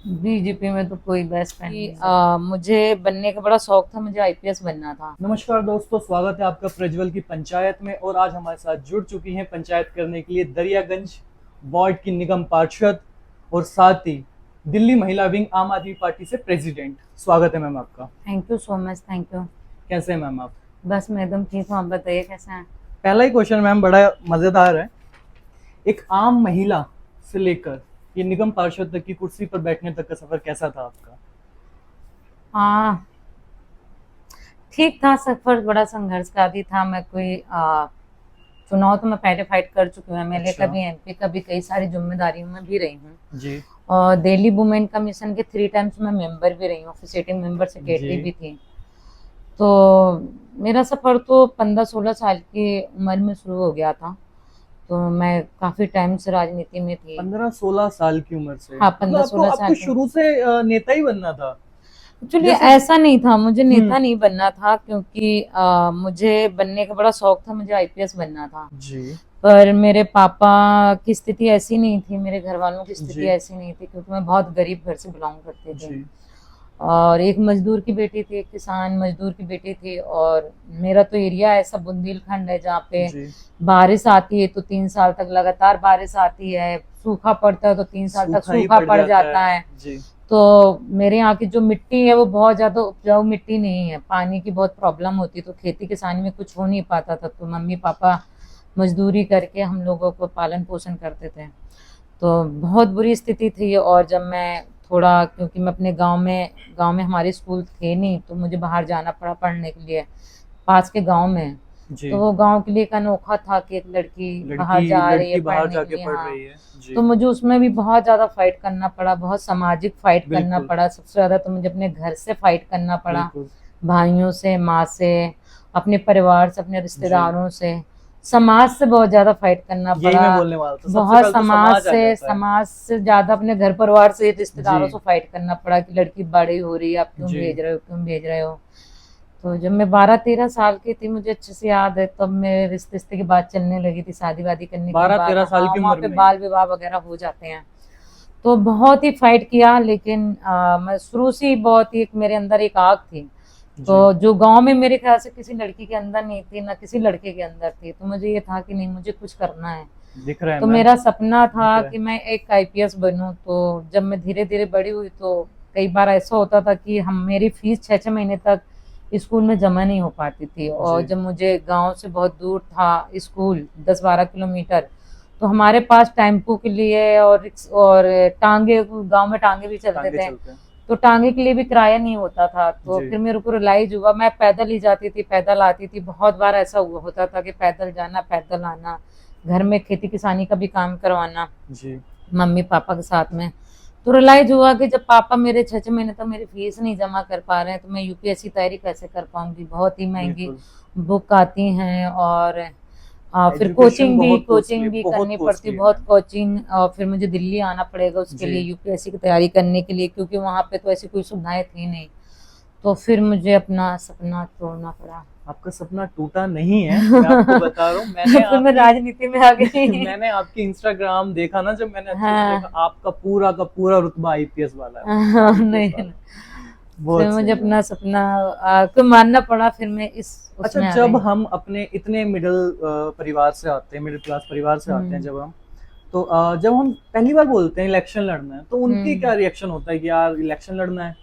BJP में तो कोई बेस्ट फ्रेंड मुझे बनने का बड़ा शौक था। मुझे आईपीएस बनना था। नमस्कार दोस्तों, स्वागत है आपका प्रज्वल की पंचायत में। और आज हमारे साथ जुड़ चुकी हैं पंचायत करने के लिए दरियागंज वार्ड की निगम पार्षद और साथ ही दिल्ली महिला विंग आम आदमी पार्टी से प्रेसिडेंट। स्वागत है मैम आपका। Thank you so much. Thank you. कैसे हैं मैम आप? बस मैं एकदम ठीक हूँ। आप बताइए कैसे हैं? पहला ही क्वेश्चन मैम बड़ा मजेदार है। एक आम महिला से लेकर ये निगम पार्षद तक की कुर्सी पर बैठने तक का सफर कैसा था आपका? हाँ, ठीक था। सफर बड़ा संघर्ष का भी था। मैं कोई चुनाव तो मैं पहले फाइट कर चुकी हूँ। एमएलए अच्छा। का भी, एमपी का भी, कई सारी जिम्मेदारियों में भी रही हूँ। जी। और दिल्ली वुमेन कमीशन के 3 टाइम्स मैं मेंबर भी रही हूँ, सिटिंग मेंबर सेक्रेटरी जी। भी थी। तो मेरा सफर तो 15-16 साल की उम्र में शुरू हो गया था। तो मैं काफी टाइम से राजनीति में थी। 15-16 साल की उम्र से? हाँ, मतलब आपको 15-16 आपको साल की। शुरू से नेता ही बनना था? एक्चुअली जैसे ऐसा नहीं था, मुझे नेता हम्म। नहीं बनना था, क्योंकि मुझे बनने का बड़ा शौक था। मुझे आईपीएस बनना था। जी। पर मेरे पापा की स्थिति ऐसी नहीं थी, मेरे घर वालों की स्थिति जी। ऐसी नहीं थी, क्योंकि मैं बहुत गरीब घर से बिलोंग करती थी। जी। और एक मजदूर की बेटी थी, एक किसान मजदूर की बेटी थी। और मेरा तो एरिया ऐसा बुंदेलखंड है जहाँ पे जी। बारिश आती है तो 3 साल तक लगातार बारिश आती है, सूखा पड़ता है तो 3 साल तक सूखा ही सूखा पड़ पड़ जाता जाता है। जी। तो मेरे यहाँ की जो मिट्टी है वो बहुत ज्यादा उपजाऊ मिट्टी नहीं है, पानी की बहुत प्रॉब्लम होती, तो खेती किसानी में कुछ हो नहीं पाता था। तो मम्मी पापा मजदूरी करके हम लोगों को पालन पोषण करते थे। तो बहुत बुरी स्थिति थी। और जब मैं थोड़ा, क्योंकि मैं अपने गांव में हमारे स्कूल थे नहीं, तो मुझे बाहर जाना पड़ा पढ़ने के लिए, पास के गांव में। जी। तो वो गांव के लिए एक अनोखा था कि एक लड़की बाहर लड़की जा रही है लड़की बाहर पढ़ने के जाके लिए। पढ़ हाँ, रही है। जी। तो मुझे उसमें भी बहुत ज़्यादा फाइट करना पड़ा, बहुत सामाजिक फाइट करना बिल्कुल। पड़ा। सबसे ज़्यादा तो मुझे अपने घर से फाइट करना पड़ा, बिल्कुल। भाइयों से, माँ से, अपने परिवार से, अपने जी। रिश्तेदारों से, समाज से बहुत ज़्यादा फाइट करना यही मैं पड़ा। बोलने वाला था, सबसे बहुत पहले तो समाज आ जाता है। समाज से ज़्यादा अपने घर परिवार से, जी। रिश्तेदारों से फाइट करना पड़ा कि लड़की बड़ी हो रही है, आप क्यों जी। भेज रहे हो, क्यों भेज रहे हो। तो जब मैं 12-13 साल की थी, मुझे अच्छे से याद है, तब मेरे रिश्ते की बात चलने लगी थी, शादी वादी करने की बारह बात। तेरह साल हाँ, की वहाँ उम्र पे में? बाल विवाह वगैरह हो जाते हैं। तो बहुत ही फाइट किया, लेकिन मैं शुरू से ही बहुत ही मेरे अंदर एक आग थी। जी। तो जो गांव में मेरे ख्याल से किसी लड़की के अंदर नहीं थी, ना किसी लड़के के अंदर थी। तो मुझे ये था कि नहीं, मुझे कुछ करना है। दिख रहा है तो मैम। मेरा सपना दिख था रहा कि है। मैं एक आईपीएस बनूं। तो जब मैं धीरे धीरे बड़ी हुई, तो कई बार ऐसा होता था कि हम मेरी फीस 6-6 महीने तक स्कूल में जमा नहीं हो पाती थी। और जी। जब मुझे गांव से बहुत दूर था स्कूल, 10-12 किलोमीटर, तो हमारे पास टेम्पो के लिए और टांगे, गांव में टांगे भी चलते टांगे थे, चलते हैं। तो टांगे के लिए भी किराया नहीं होता था। तो जी। फिर मेरे को रियलाइज हुआ, मैं पैदल ही जाती थी, पैदल आती थी। बहुत बार ऐसा हुआ होता था कि पैदल जाना, पैदल आना, घर में खेती किसानी का भी काम करवाना जी। मम्मी पापा के साथ में। तो रियलाइज हुआ कि जब पापा मेरे 6-6 महीने तक मेरी फीस नहीं जमा कर पा रहे हैं, तो मैं यूपीएससी तैयारी कैसे कर पाऊंगी। बहुत ही महंगी बिल्कुल। बुक आती हैं। और फिर एजुकेशन बहुत कॉस्टली कोचिंग है, भी बहुत करनी पड़ती, कॉस्टली है बहुत मैम। कोचिंग। और फिर मुझे दिल्ली आना पड़ेगा उसके जी। लिए, यूपीएससी की तैयारी करने के लिए, क्योंकि वहाँ पे तो ऐसी कोई सुविधाएं थी नहीं। तो फिर मुझे अपना सपना तोड़ना पड़ा। आपका सपना टूटा नहीं है, मैं आपको बता रहा हूँ। मैंने फिर मैं आपकी राजनीति में आ गई। मैंने आपकी इंस्टाग्राम देखा ना, जब मैंने अच्छे से देखा, हाँ। आपका पूरा का पूरा रुतबा आईपीएस वाला है, आईपीएस नहीं, वाला। फिर बहुत मुझे सही है। अपना सपना को मानना पड़ा। फिर मैं इस अच्छा, उसमें आ जब गई। हम अपने इतने परिवार से आते हैं, मिडिल क्लास परिवार से आते हैं, हम्म। जब हम तो जब हम पहली बार बोलते हैं इलेक्शन लड़ना है, तो उनकी हम्म। क्या रिएक्शन होता है कि यार इलेक्शन लड़ना है?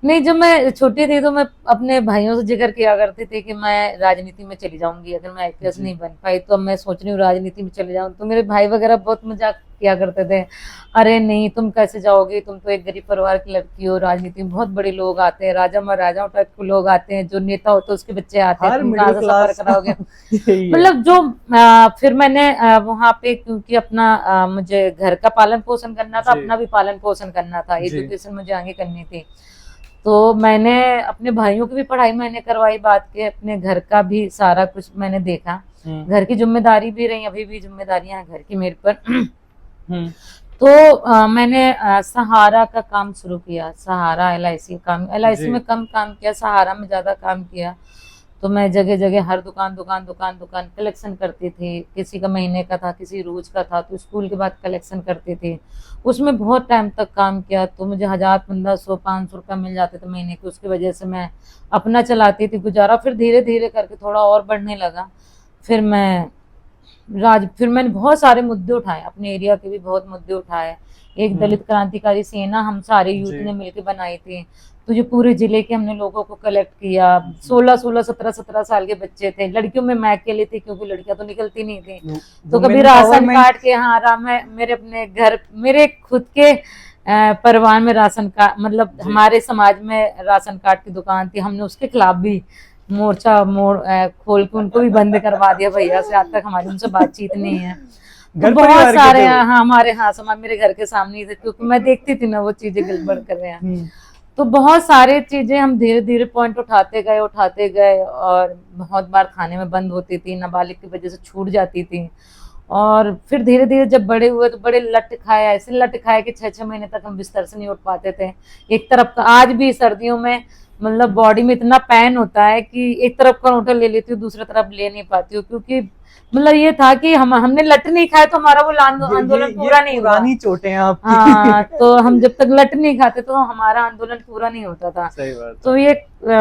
नहीं, जब मैं छोटी थी तो मैं अपने भाइयों से जिक्र किया करती थी कि मैं राजनीति में चली जाऊंगी अगर मैं आईपीएस जी। नहीं बन पाई। तो अब मैं सोच रही हूँ राजनीति में चले जाऊं। तो मेरे भाई वगैरह बहुत मजाक किया करते थे, अरे नहीं, तुम कैसे जाओगी, तुम तो एक गरीब परिवार की लड़की हो, राजनीति में बहुत बड़े लोग आते हैं, राजा महाराजाओं टाइप के लोग आते हैं, जो नेता होते हैं उसके बच्चे आते हैं, हर तुम मिडिल कहाँ से सफर क्लास कराओगे। यही है। मतलब जो फिर मैंने वहां पे, क्योंकि अपना मुझे घर का पालन पोषण करना था, जी। अपना भी पालन पोषण करना था, जी। एजुकेशन मुझे आगे करनी थी। तो मैंने अपने भाइयों की भी पढ़ाई मैंने करवाई, बात के अपने घर का भी सारा कुछ मैंने देखा। घर की जिम्मेदारी भी रही, अभी भी जिम्मेदारियां हैं घर की मेरे पर। हम्म। तो मैंने सहारा का काम शुरू किया। सहारा एलआईसी काम, एलआईसी जी। में कम काम किया, सहारा में ज्यादा काम किया। तो मैं जगह जगह हर दुकान दुकान दुकान दुकान कलेक्शन करती थी। किसी का महीने का था, किसी रोज का था, तो स्कूल के बाद कलेक्शन करती थी। उसमें बहुत टाइम तक काम किया, तो मुझे 1000, 1500, 500 रुपये मिल जाते थे महीने के। उसकी वजह से मैं अपना चलाती थी गुजारा। फिर धीरे धीरे करके थोड़ा और बढ़ने लगा। फिर फिर मैंने बहुत सारे मुद्दे उठाए, अपने एरिया के भी बहुत मुद्दे उठाए। एक दलित क्रांतिकारी सेना हम सारे यूथ जी। ने मिलकर बनाई थी। तो जो पूरे जिले के हमने लोगों को कलेक्ट किया। 16-16, 17-17 साल के बच्चे थे। लड़कियों में मैं अकेली थी, क्योंकि लड़कियां तो निकलती नहीं थी। तो कभी वुमेन राशन एम्पावरमेंट। कार्ड के, हाँ, मैं मेरे अपने घर, मेरे खुद के परिवार में राशन कार्ड, मतलब जी। हमारे समाज में राशन कार्ड की दुकान थी। हमने उसके खिलाफ भी मोर्चा खोल के उनको भी बंद करवा दिया भैया से। आज तक हमारी उनसे बातचीत नहीं है। तो घर बहुत परिवार के सारे, थे वो? हाँ, हमारे, हाँ, समाज मेरे घर के सामने ही थे, क्योंकि मैं देखती थी ना वो चीजें गड़बड़ कर रहे हैं। तो बहुत सारे चीजें हम धीरे धीरे पॉइंट उठाते गए। और बहुत बार खाने में बंद होती थी, नाबालिग की वजह से छूट जाती थी। और फिर धीरे धीरे जब बड़े हुए तो बड़े लट खाए, ऐसे लट खाए कि 6-6 महीने तक हम बिस्तर से नहीं उठ पाते थे। एक तरफ का, आज भी सर्दियों में मतलब बॉडी में इतना पेन होता है कि एक तरफ का रोटा ले लेती हूँ, दूसरी तरफ ले नहीं पाती हूँ। क्योंकि मतलब ये था कि हमने लट नहीं खाए तो हमारा वो आंदोलन पूरा नहीं हुआ। पुरानी चोटें हैं आपकी। हाँ, तो हम जब तक लट नहीं खाते तो हमारा आंदोलन पूरा नहीं होता था। सही बात। तो ये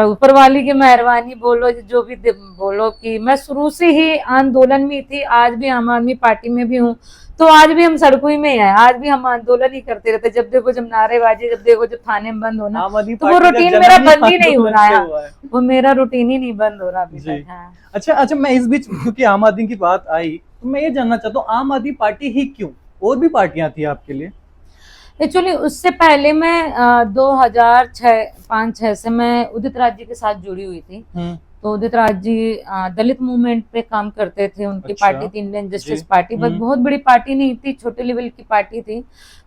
ऊपर वाली की मेहरबानी बोलो, जो भी बोलो, कि मैं शुरू से ही आंदोलन में थी। आज भी आम आदमी पार्टी में भी हूँ, तो आज भी हम सड़कों ही में हैं। आज भी हम आंदोलन ही करते रहते। जब देखो, जब नारेबाजी, जब देखो, जब थाने में बंद होना, आम आदमी तो वो पार्टी का रूटीन मेरा जन्म ही बंद ही नहीं हो आंदोलन रहा से है। हुआ है। वो मेरा रूटीन ही नहीं बंद हो रहा अभी जी। तक। हाँ। अच्छा, मैं इस बीच, क्योंकि आम आदमी की बात आई, तो मैं ये जानना चाहता हूँ, आम आदमी पार्टी ही क्यों? और भी पार्टियां थी आपके लिए? एक्चुअली उससे पहले मैं 2005-6 से मैं उदित राज जी के साथ जुड़ी हुई थी। तो उदित राज जी दलित मूवमेंट पे काम करते थे। उनकी अच्छा। पार्टी थी इंडियन जस्टिस जी। पार्टी, बट बहुत बड़ी पार्टी नहीं थी, छोटे लेवल की पार्टी थी।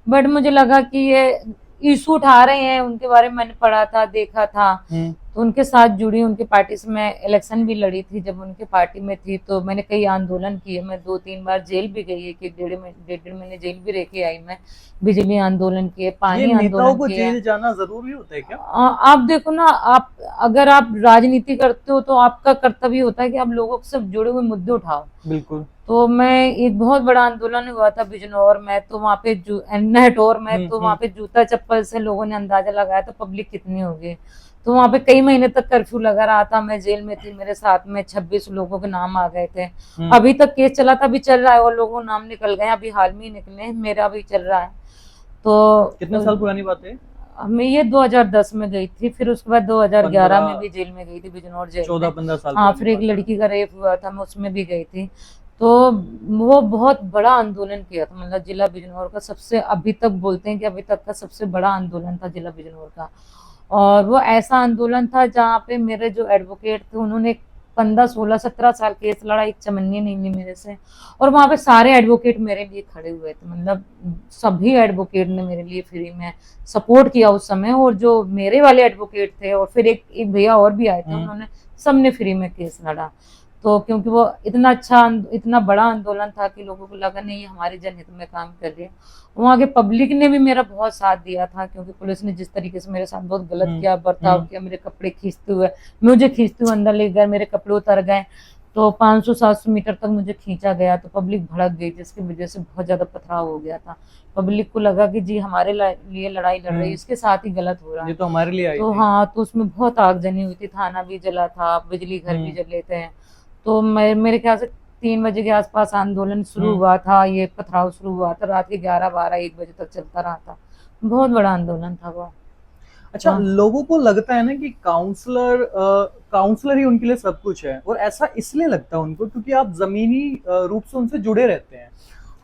बट मुझे लगा कि ये इशू उठा रहे हैं, उनके बारे में मैंने पढ़ा था, देखा था, तो उनके साथ जुड़ी। उनकी पार्टी से मैं इलेक्शन भी लड़ी थी जब उनके पार्टी में थी। तो मैंने कई आंदोलन किए। मैं 2-3 बार जेल भी गई है, कि 1.5 महीने जेल भी रह के आई मैं। बिजली आंदोलन किए, पानी ये नेताओं आंदोलन को किए। जेल जाना जरूरी होता है क्या? आप देखो ना, अगर आप राजनीति करते हो तो आपका कर्तव्य होता है कि आप लोगों से जुड़े हुए मुद्दे उठाओ। बिल्कुल। तो मैं, एक बहुत बड़ा आंदोलन हुआ था बिजनौर में, तो वहाँ पे नहटौर में, तो वहाँ पे जूता चप्पल से लोगों ने अंदाजा लगाया था पब्लिक कितनी होगी। तो वहाँ पे कई महीने तक कर्फ्यू लगा रहा था। मैं जेल में थी, मेरे साथ में 26 लोगों के नाम आ गए थे। अभी तक केस चला था, अभी चल रहा है, और लोगों के नाम निकल गए, अभी हाल में ही निकले, मेरा भी चल रहा है। तो कितने साल पुरानी बात है? मैं ये 2010 में गई थी। फिर उसके बाद 2011 में भी जेल में गई थी, बिजनौर जेल में। 14-15 साल। हाँ, फिर एक लड़की का रेप हुआ था, मैं उसमें भी गई थी। तो वो बहुत बड़ा आंदोलन किया था, मतलब जिला बिजनौर का सबसे, अभी तक बोलते हैं कि अभी तक का सबसे बड़ा आंदोलन था जिला बिजनौर का। और वो ऐसा आंदोलन था जहाँ पे मेरे जो एडवोकेट थे, उन्होंने 15, 16, 17 साल केस लड़ा, एक चमन्नी नहीं ली मेरे से। और वहाँ पे सारे एडवोकेट मेरे लिए खड़े हुए थे, मतलब सभी एडवोकेट ने मेरे लिए फ्री में सपोर्ट किया उस समय। और जो मेरे वाले एडवोकेट थे, और फिर एक भैया और भी आए थे, उन्होंने सबने फ्री में केस लड़ा। तो क्योंकि वो इतना अच्छा, इतना बड़ा आंदोलन था कि लोगों को लगा नहीं, हमारे जनहित में काम कर रहे हैं। वहाँ के पब्लिक ने भी मेरा बहुत साथ दिया था, क्योंकि पुलिस ने जिस तरीके से मेरे साथ बहुत गलत किया, बर्ताव किया, मेरे कपड़े खींचते हुए, मुझे खींचते हुए अंदर ले गए, मेरे कपड़े उतर गए। तो 500-700 मीटर तक मुझे खींचा गया। तो पब्लिक भड़क गई, जिसकी वजह से बहुत ज्यादा पथराव हो गया था। पब्लिक को लगा कि जी हमारे लिए लड़ाई लड़ रही है, इसके साथ ही गलत हो रहा है। ये तो हमारे लिए आई तो थी। हाँ, तो उसमें बहुत आगजनी हुई थी, थाना भी जला था, बिजली घर भी जले थे। तो मेरे ख्याल से 3 बजे के आसपास आंदोलन शुरू हुआ था, ये पथराव शुरू हुआ था, रात के 11, 12, 1 बजे तक चलता रहा था। बहुत बड़ा आंदोलन था वो। अच्छा, लोगों को लगता है ना कि काउंसलर ही उनके लिए सब कुछ है, और ऐसा इसलिए लगता है उनको क्योंकि आप जमीनी रूप से उनसे जुड़े रहते हैं।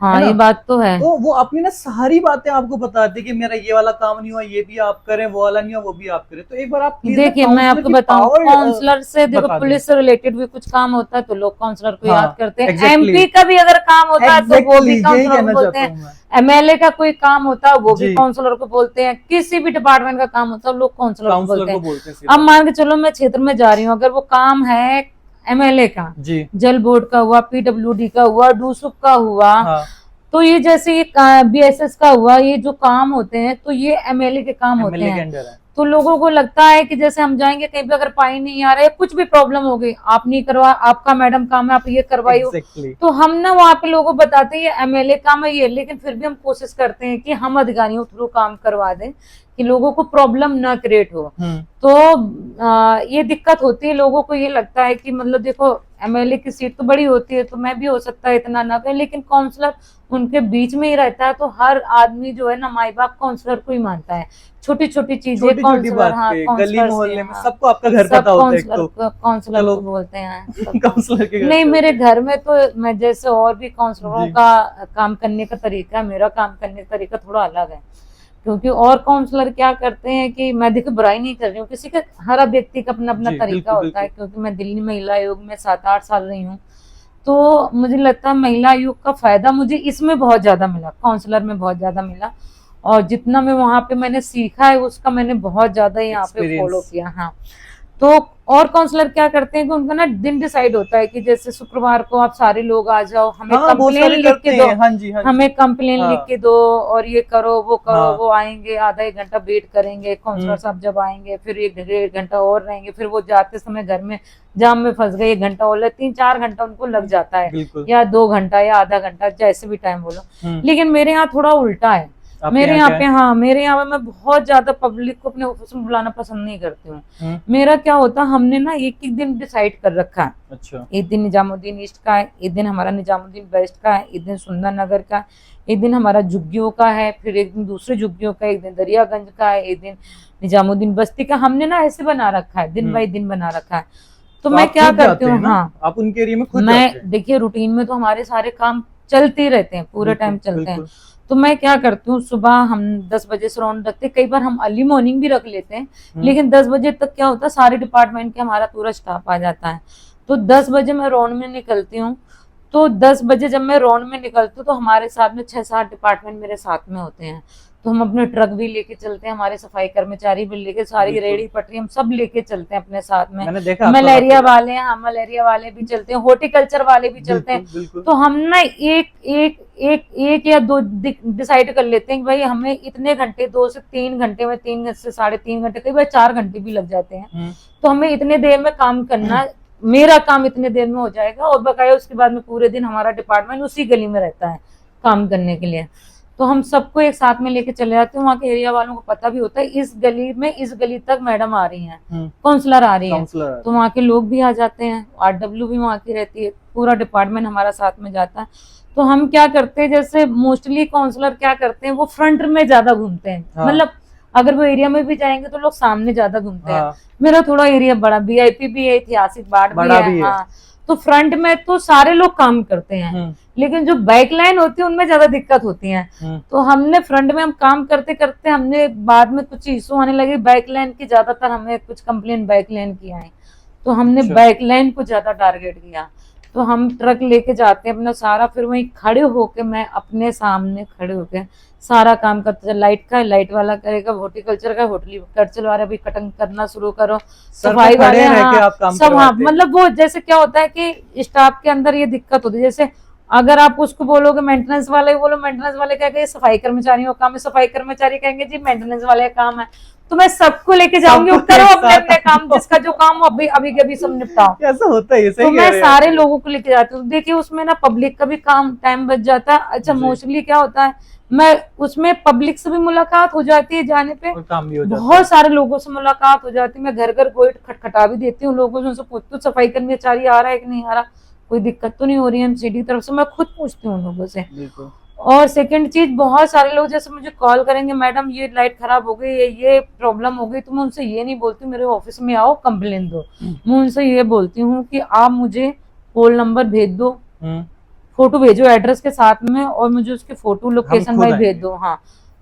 हाँ, ये बात तो है। तो वो अपनी ना सारी बातें आपको बताते कि मेरा ये वाला काम नहीं हुआ, ये भी आप करें, वो वाला नहीं हुआ, वो भी आप करें। तो एक बार आप देखिए, मैं आपको बताऊं, काउंसलर से देखो, पुलिस से रिलेटेड भी कुछ काम होता है तो लोग काउंसलर को याद करते हैं। एमपी का भी अगर काम होता है तो वो भी काउंसलर को बोलते हैं। एमएलए का कोई काम होता है वो भी काउंसलर को बोलते हैं। किसी भी डिपार्टमेंट का काम होता है लोग काउंसलर को बोलते हैं। अब मान के चलो मैं क्षेत्र में जा रही हूँ, अगर वो काम है एमएलए का, जल बोर्ड का हुआ, पीडब्ल्यूडी का हुआ, डूसुक का हुआ, तो ये जैसे ये बीएसएस का हुआ, ये जो काम होते हैं तो ये एमएलए के काम होते हैं। तो लोगों को लगता है कि जैसे हम जाएंगे कहीं पे अगर पानी नहीं आ रहा है, कुछ भी प्रॉब्लम हो गई, आप नहीं करवा, आपका मैडम काम है, आप ये करवाइयो। Exactly. तो हम ना वहाँ पे लोगों को बताते हैं ये एमएलए काम है ये, लेकिन फिर भी हम कोशिश करते हैं कि हम अधिकारियों थ्रू काम करवा दें कि लोगों को प्रॉब्लम ना क्रिएट हो। तो ये दिक्कत होती है, लोगों को ये लगता है कि मतलब देखो एमएलए की सीट तो बड़ी होती है तो मैं भी हो सकता है इतना ना करें, लेकिन काउंसलर उनके बीच में ही रहता है, तो हर आदमी जो है ना माई बाप काउंसलर को ही मानता है। छोटी छोटी चीजें छोटी छोटी काउंसलर, बात हाँ पे गली काउंसलर मोहल्ले से, में हाँ सबको आपका घर सब पता होता है एक तो काउंसलर चलो को बोलते हैं काउंसलर के घर नहीं पे मेरे घर में तो मैं जैसे और भी काउंसलरों जी। का काम करने का तरीका है, मेरा काम करने का तरीका थोड़ा अलग है। क्योंकि और काउंसलर क्या करते हैं कि मैं देखो बुराई नहीं कर रही हूँ किसी का, हर व्यक्ति का अपना अपना जी, तरीका बिल्कुल, होता है। बिल्कुल। क्योंकि मैं दिल्ली महिला आयोग में 7-8 साल रही हूँ, तो मुझे लगता है महिला आयोग का फायदा मुझे इसमें बहुत ज्यादा मिला, काउंसलर में बहुत ज्यादा मिला। और जितना मैं वहां पे मैंने सीखा है उसका मैंने बहुत ज्यादा यहाँ पे फॉलो Experience. किया। हाँ, तो और काउंसलर क्या करते हैं कि उनका ना दिन डिसाइड होता है कि जैसे शुक्रवार को आप सारे लोग आ जाओ, हमें हाँ बहुत कंप्लेन सारे लिख करते के दो, हैं, हाँ जी हाँ जी। हमें कंप्लेन हाँ। लिख के दो और ये करो वो करो। हाँ। वो आएंगे, आधा एक घंटा वेट करेंगे, काउंसलर साहब जब आएंगे फिर 1-1.5 घंटा और रहेंगे, फिर वो जाते समय घर में जाम में फंस गए 1 घंटा और 3-4 घंटा उनको लग जाता है, बिल्कुल। या 2 घंटा या आधा घंटा, जैसे भी टाइम बोलो। लेकिन मेरे यहाँ थोड़ा उल्टा है। आपके मेरे यहाँ यहाँ क्या पे है? हाँ, मेरे यहाँ पे मैं बहुत ज्यादा पब्लिक को अपने ऑफिस में बुलाना पसंद नहीं करती हूँ। मेरा क्या होता है, हमने ना एक दिन डिसाइड कर रखा है। अच्छा। एक दिन निजामुद्दीन ईस्ट का है, एक दिन हमारा निजामुद्दीन वेस्ट का है, एक दिन सुंदर नगर का, एक दिन हमारा झुग्गियों का है, फिर एक दिन दूसरे झुग्गियों का, एक दिन दरियागंज का है, एक दिन निजामुद्दीन बस्ती का। हमने ना ऐसे बना रखा है, दिन बाई दिन बना रखा है। तो मैं आप क्या खुद करती जाते हूँ, हैं ना? हाँ आप उनके एरिया में खुद जाते मैं हैं? देखिए रूटीन में तो हमारे सारे काम चलते ही रहते हैं, पूरे बिल्कुल, टाइम चलते हैं। बिल्कुल। तो मैं क्या करती हूँ, सुबह हम 10 बजे से राउंड रखते हैं, कई बार हम अर्ली मॉर्निंग भी रख लेते हैं, लेकिन 10 बजे तक क्या होता है सारे डिपार्टमेंट के हमारा पूरा स्टाफ आ जाता है। तो 10 बजे मैं राउंड में निकलती हूँ। तो 10 बजे जब मैं राउंड में निकलती हूँ तो हमारे साथ में 6-7 डिपार्टमेंट मेरे साथ में होते हैं। तो हम अपने ट्रक भी लेके चलते हैं, हमारे सफाई कर्मचारी भी लेके, सारी बिल्कुल। रेड़ी पटरी हम सब लेके चलते हैं अपने साथ में। मैंने देखा आपका मलेरिया वाकई। वाले, हाँ मलेरिया वाले भी चलते हैं, हॉर्टिकल्चर वाले भी चलते हैं। बिल्कुल, बिल्कुल। तो हम ना एक या 2 डिसाइड कर लेते हैं कि भाई हमें इतने घंटे, 2 से 3 घंटे में, 3 से 3.5 घंटे, कई बार 4 घंटे भी लग जाते हैं। तो हमें इतने देर में काम करना है, मेरा काम इतने देर में हो जाएगा, और बकाया उसके बाद में पूरे दिन हमारा डिपार्टमेंट उसी गली में रहता है काम करने के लिए। तो हम सबको एक साथ में लेके चले जाते हैं, वहाँ के एरिया वालों को पता भी होता है इस गली में, इस गली तक मैडम आ रही हैं, काउंसलर आ रही है, तो वहाँ के लोग भी आ जाते हैं, आरडब्ल्यू भी वहाँ की रहती है, पूरा डिपार्टमेंट हमारा साथ में जाता है। तो हम क्या करते हैं, जैसे मोस्टली काउंसलर क्या करते हैं, वो फ्रंट में ज्यादा घूमते हैं। हाँ। मतलब अगर वो एरिया में भी जाएंगे तो लोग सामने ज्यादा घूमते हैं। हाँ। मेरा थोड़ा एरिया बड़ा, वीआईपी भी है, ऐतिहासिक बाट बड़ा भी भी है, है। हाँ। तो फ्रंट में तो सारे लोग काम करते हैं, लेकिन जो बैक लाइन होती है उनमें ज्यादा दिक्कत होती है। तो हमने फ्रंट में हम काम करते करते हमने बाद में कुछ इशू आने लगे बैक लाइन की, ज्यादातर हमें कुछ कंप्लेन बैक लाइन की आए, तो हमने बैक लाइन को ज्यादा टारगेट किया। तो हम ट्रक लेके जाते हैं अपना सारा, फिर वहीं खड़े होके मैं अपने सामने खड़े होके सारा काम करते, लाइट का लाइट वाला करेगा, हॉर्टिकल्चर का हॉर्टिकल्चर वाला भी कटिंग करना शुरू करो, सफाई वाले, हाँ सब, हाँ मतलब वो जैसे क्या होता है कि स्टाफ के अंदर ये दिक्कत होती है, जैसे अगर आप उसको बोलोगे मेंटेनेंस वाले, बोलो मेंटेनेंस वाले कहेंगे सफाई कर्मचारियों का काम है, सफाई कर्मचारी कहेंगे जी मेंटेनेंस वाले का काम है। तो मैं सबको लेके जाऊंगी, करो अपने अपने काम, जिसका जो काम हो अभी अभी अभी सब निपटाओ। ऐसा होता है, तो मैं सारे लोगों को लेके जाती हूँ। देखिए उसमें ना पब्लिक का भी काम टाइम बच जाता है। अच्छा मोस्टली क्या होता है, मैं उसमें पब्लिक से भी मुलाकात हो जाती है जाने पे, काम भी हो जाता है, बहुत सारे लोगों से मुलाकात हो जाती है। मैं घर घर कोई खटखटा भी देती हूँ लोगों से, उनसे पूछती हूँ सफाई कर्मचारी आ रहा है कि नहीं आ रहा, कोई दिक्कत तो नहीं हो रही है एमसीडी की तरफ से, मैं खुद पूछती हूँ लोगों से। और सेकंड चीज, बहुत सारे लोग जैसे मुझे कॉल करेंगे, मैडम ये लाइट खराब हो गई, ये प्रॉब्लम हो गई, तो मैं उनसे ये नहीं बोलती मेरे ऑफिस में आओ कंप्लेन दो, मैं उनसे ये बोलती हूँ कि आप मुझे पोल नंबर भेज दो, फोटो भेजो एड्रेस के साथ में, और मुझे उसके फोटो लोकेशन वाइज भेज दो। हाँ,